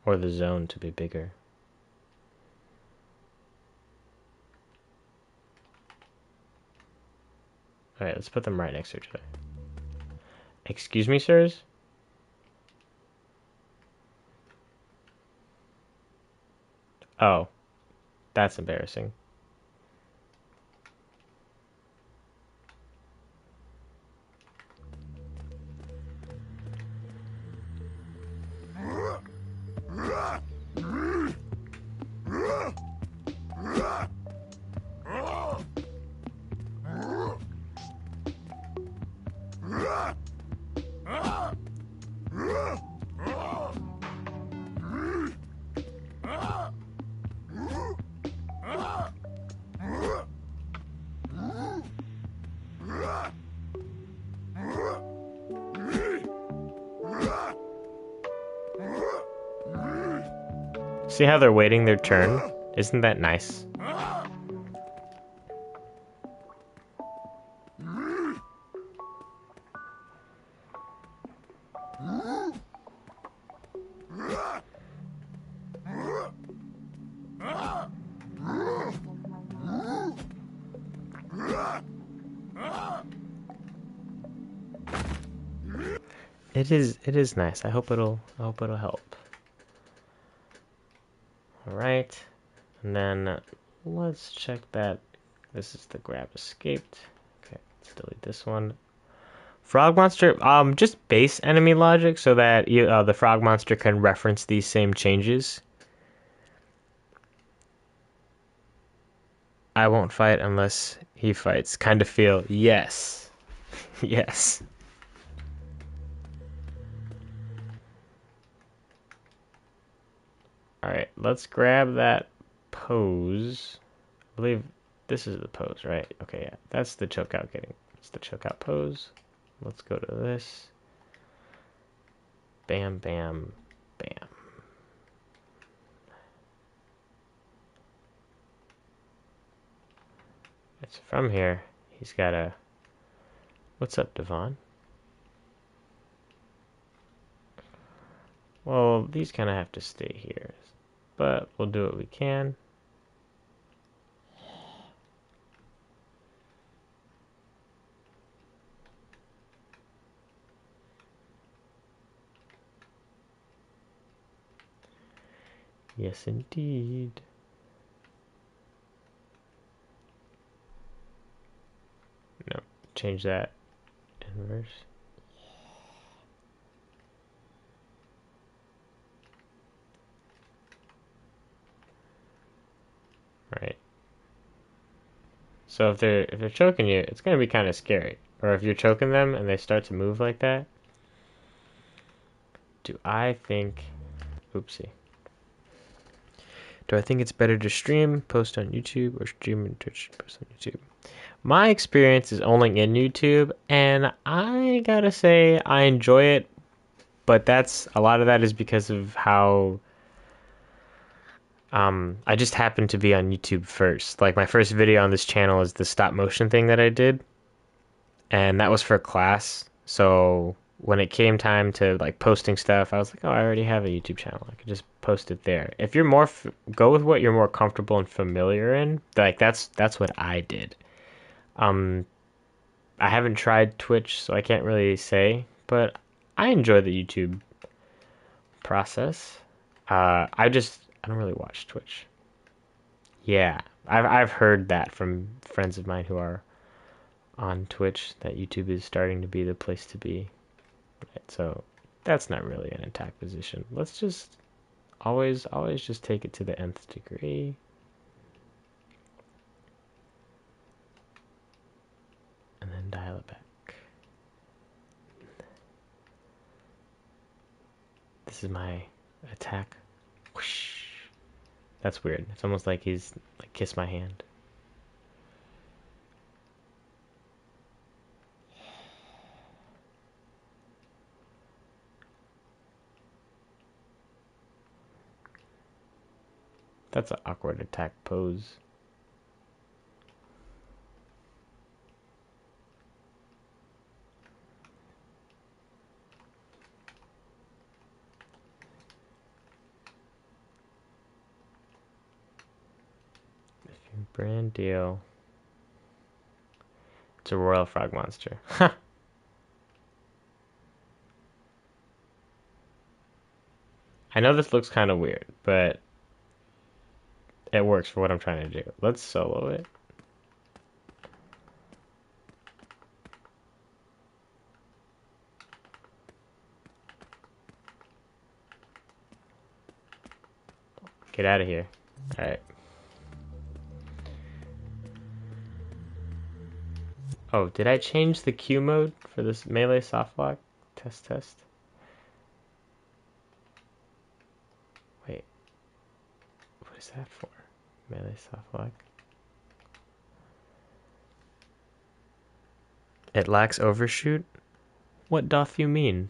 Or the zone to be bigger. Alright, let's put them right next to each other. Excuse me, sirs? Oh, that's embarrassing. See how they're waiting their turn? Isn't that nice? It is nice. I hope it'll help. Alright. And then let's check that this is the grab escaped. Okay, let's delete this one. Frog monster, just base enemy logic so that the frog monster can reference these same changes. I won't fight unless he fights. Kind of feel, yes. Yes. Alright, let's grab that pose. I believe this is the pose, right? Okay, yeah. That's the choke out getting. It's the choke out pose. Let's go to this. Bam, bam, bam. It's from here. He's got a... What's up, Devon? Well, these kind of have to stay here. But we'll do what we can. Yes, indeed. No, change that inverse. Right. So if they're choking you, it's gonna be kind of scary. Or if you're choking them and they start to move like that. Do I think... Oopsie. Do I think it's better to stream, post on YouTube, or stream and Twitch, post on YouTube? My experience is only in YouTube, and I gotta say I enjoy it, but a lot of that is because of how I just happened to be on YouTube first. Like my first video on this channel is the stop motion thing that I did. and that was for class. So when it came time to like posting stuff, I was like, oh, I already have a YouTube channel. I could just post it there. If you're more go with what you're more comfortable and familiar in, like that's what I did. Um, I haven't tried Twitch, so I can't really say, but I enjoy the YouTube process. I don't really watch Twitch. Yeah, I've heard that from friends of mine who are on Twitch that YouTube is starting to be the place to be. Right? So that's not really an attack position. Let's just always just take it to the nth degree. And then dial it back. This is my attack. Whoosh. That's weird. It's almost like he's like kiss my hand. That's an awkward attack pose. Brand deal. It's a royal frog monster. I know this looks kind of weird, but it works for what I'm trying to do. Let's solo it. Get out of here. Alright. Oh, did I change the Q mode for this melee softlock? Test. Wait. What is that for? Melee softlock. It lacks overshoot? What doth you mean?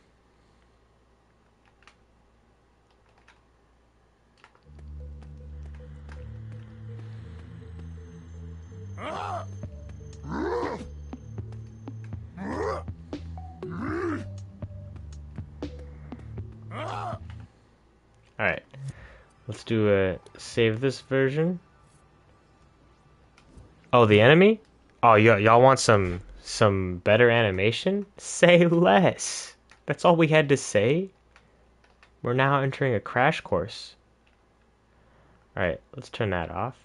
Alright. Let's do a save this version. Oh, the enemy? Oh, y'all want some better animation? Say less. That's all we had to say? We're now entering a crash course. Alright, let's turn that off.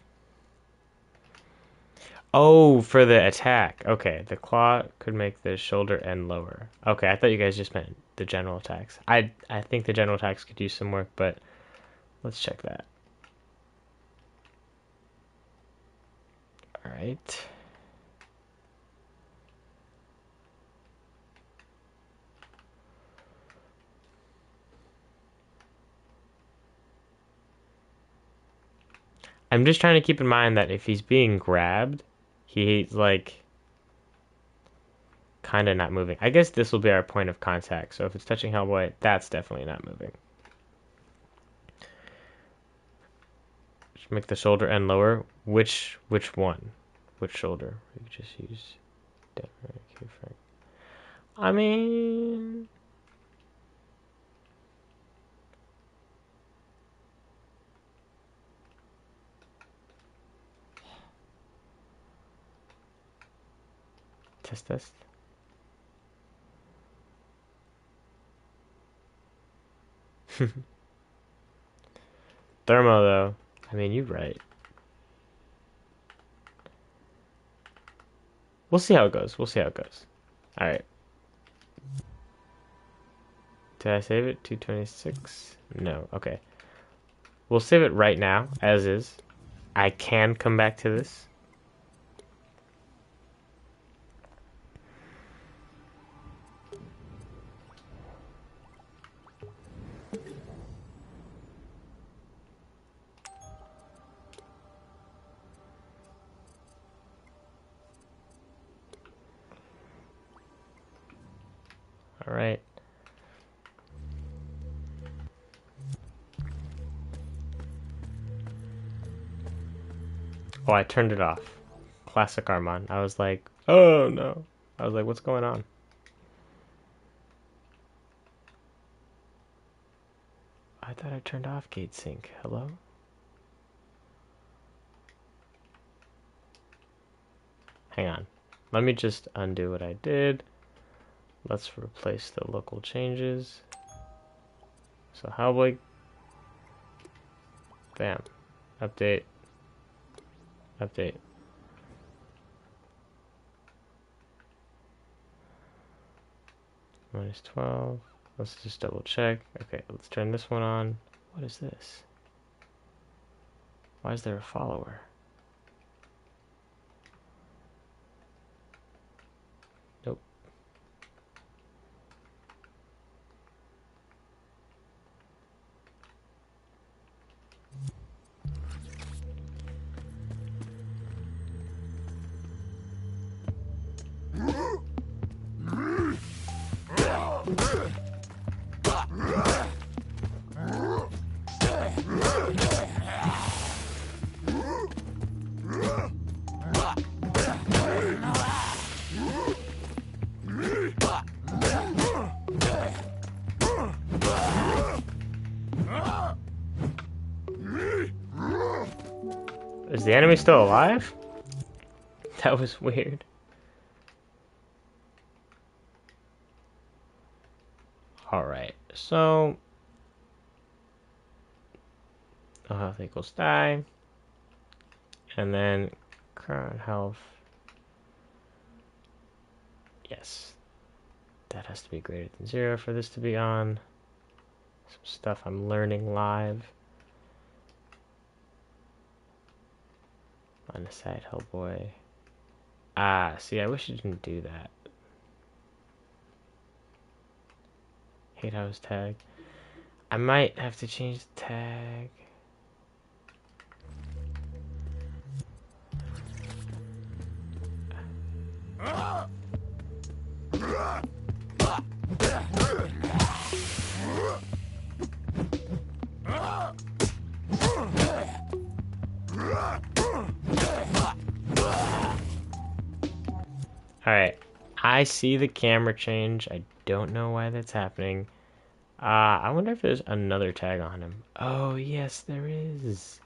Oh, for the attack. Okay, the claw could make the shoulder end lower. Okay, I thought you guys just meant the general attacks. I think the general attacks could use some work, but let's check that. Alright. I'm just trying to keep in mind that if he's being grabbed, he's like kind of not moving. I guess this will be our point of contact. So if it's touching Hellboy, that's definitely not moving. Just make the shoulder end lower. Which one? Which shoulder? We could just use. I mean, test. Thermo though. I mean, you're right. We'll see how it goes. All right. Did I save it? 226? No. Okay. We'll save it right now, as is. I can come back to this. All right. Oh, I turned it off. Classic Armand. I was like, oh no. I was like, what's going on? I thought I turned off gate sync. Hello? Hang on. Let me just undo what I did. Let's replace the local changes. So Hellboy. Bam. Update. Update. -12. Let's just double check. Okay, let's turn this one on. What is this? Why is there a follower? Nope. Is the enemy still alive? That was weird. Alright, so health equals die. And then current health. Yes. That has to be greater than 0 for this to be on. Some stuff I'm learning live. On the side, Hellboy. Ah, see, I wish it didn't do that. Hate how it's tagged. I might have to change the tag. Alright, I see the camera change. I don't know why that's happening. I wonder if there's another tag on him. Oh, yes, there is.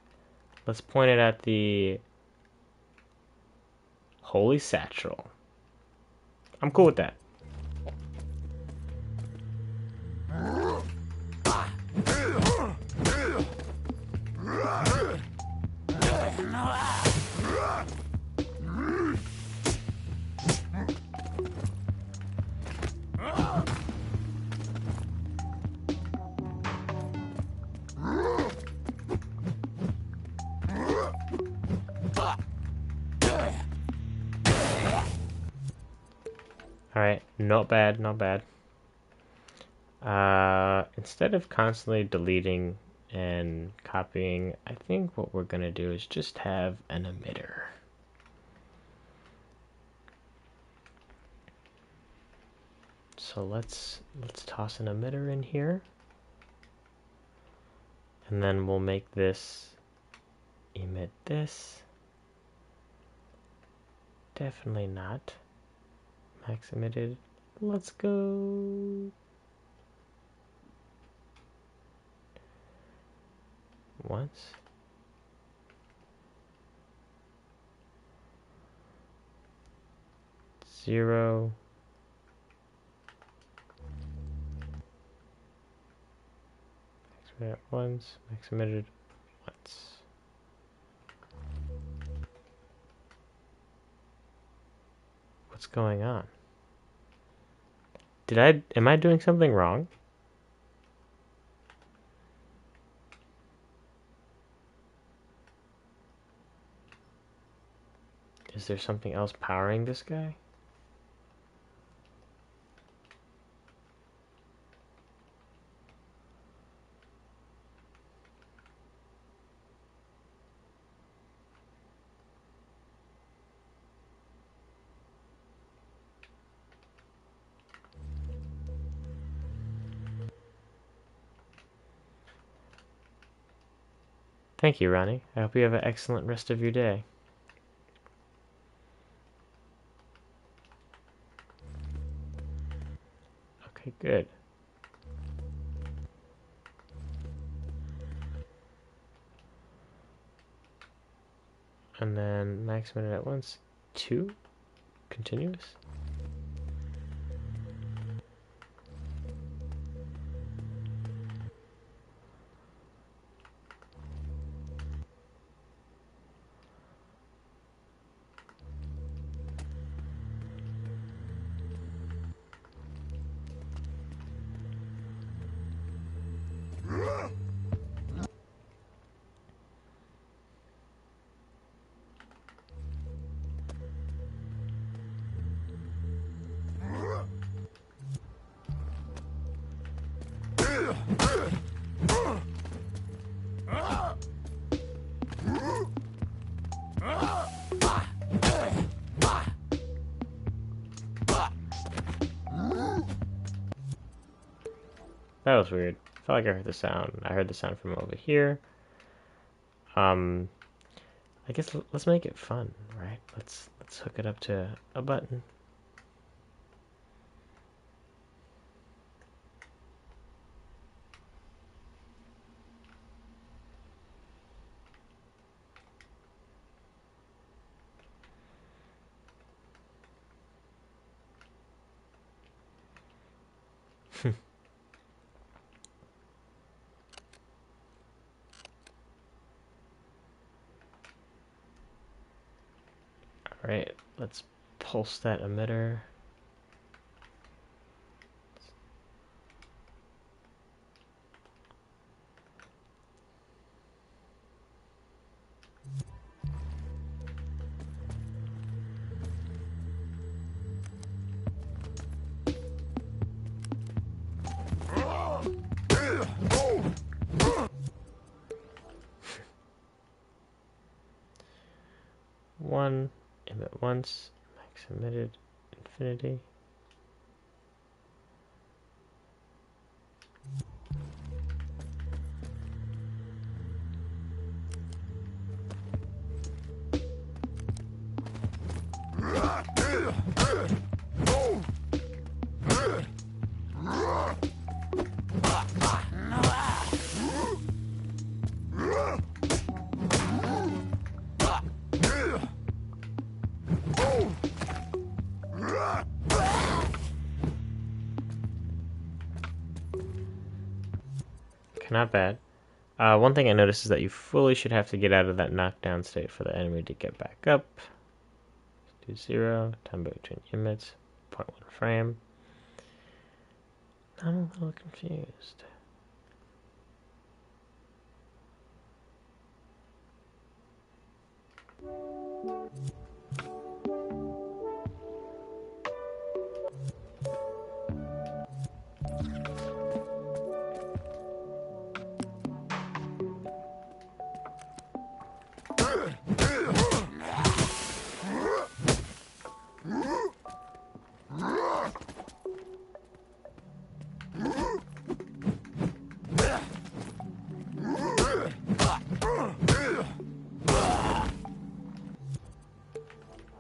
Let's point it at the Holy Satchel. I'm cool with that. Alright, not bad, not bad. Instead of constantly deleting and copying, I think what we're gonna do is just have an emitter. So let's toss an emitter in here. And then we'll make this emit this. Definitely not. Max emitted. Let's go. Once. Zero. Max emitted once. Max emitted once. What's going on? Am I doing something wrong? Is there something else powering this guy? Thank you, Ronnie. I hope you have an excellent rest of your day. Okay, good. And then max minute at once. 2? Continuous? That was weird. I felt like I heard the sound. I heard the sound from over here. I guess let's make it fun, right? Let's hook it up to a button. Alright, let's pulse that emitter. One, emit once, max emitted, infinity. Okay, not bad. One thing I noticed is that you fully should have to get out of that knockdown state for the enemy to get back up. Do 0, time between emits, 0.1 frame. I'm a little confused.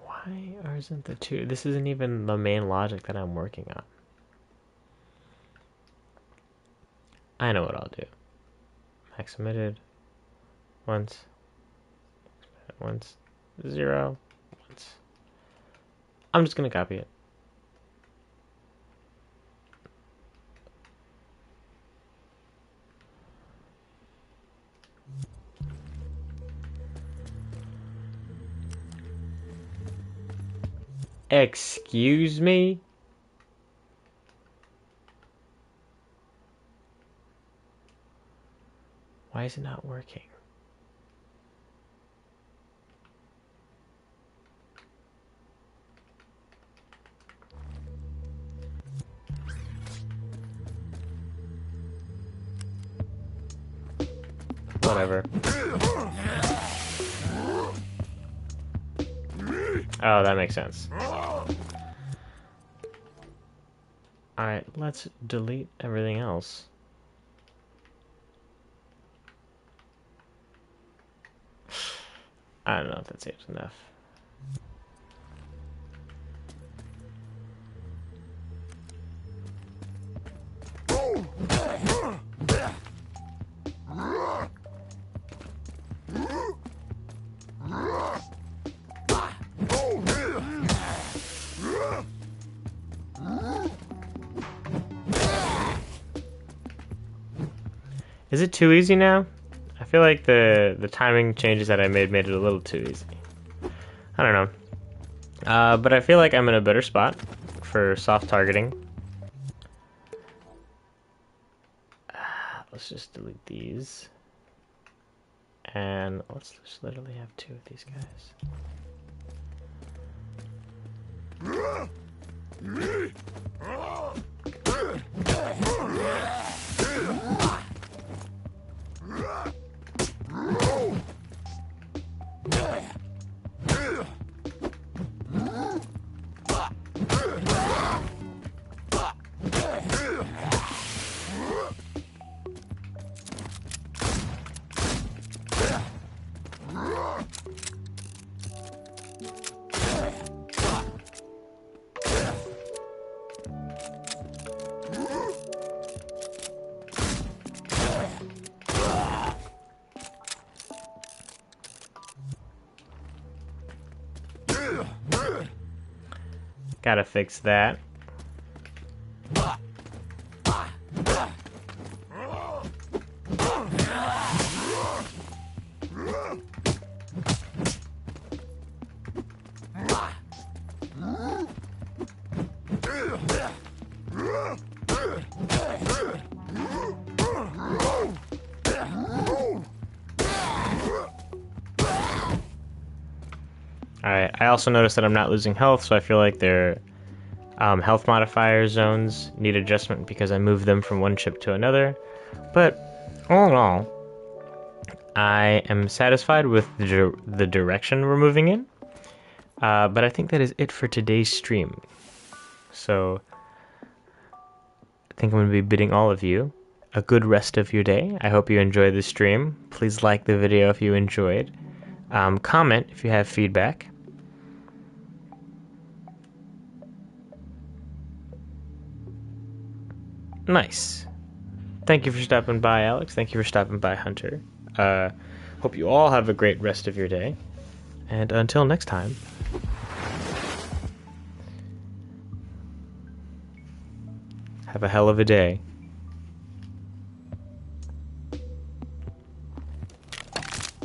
Why isn't the 2? This isn't even the main logic that I'm working on. I know what I'll do. Max emitted. Once. 0. Once. I'm just gonna copy it. Excuse me? Why is it not working? Whatever. Oh, that makes sense. Alright, let's delete everything else. I don't know if that saves enough. Is it too easy now? I feel like the timing changes that I made it a little too easy. I don't know. But I feel like I'm in a better spot for soft targeting. Let's just delete these. And let's just literally have 2 of these guys. Gotta fix that. Alright, I also noticed that I'm not losing health, so I feel like their health modifier zones need adjustment because I moved them from one chip to another. But all in all, I am satisfied with the direction we're moving in. But I think that is it for today's stream. So I think I'm going to be bidding all of you a good rest of your day. I hope you enjoyed the stream. Please like the video if you enjoyed. Comment if you have feedback. Nice. Thank you for stopping by, Alex. Thank you for stopping by, Hunter. Hope you all have a great rest of your day. And until next time, have a hell of a day.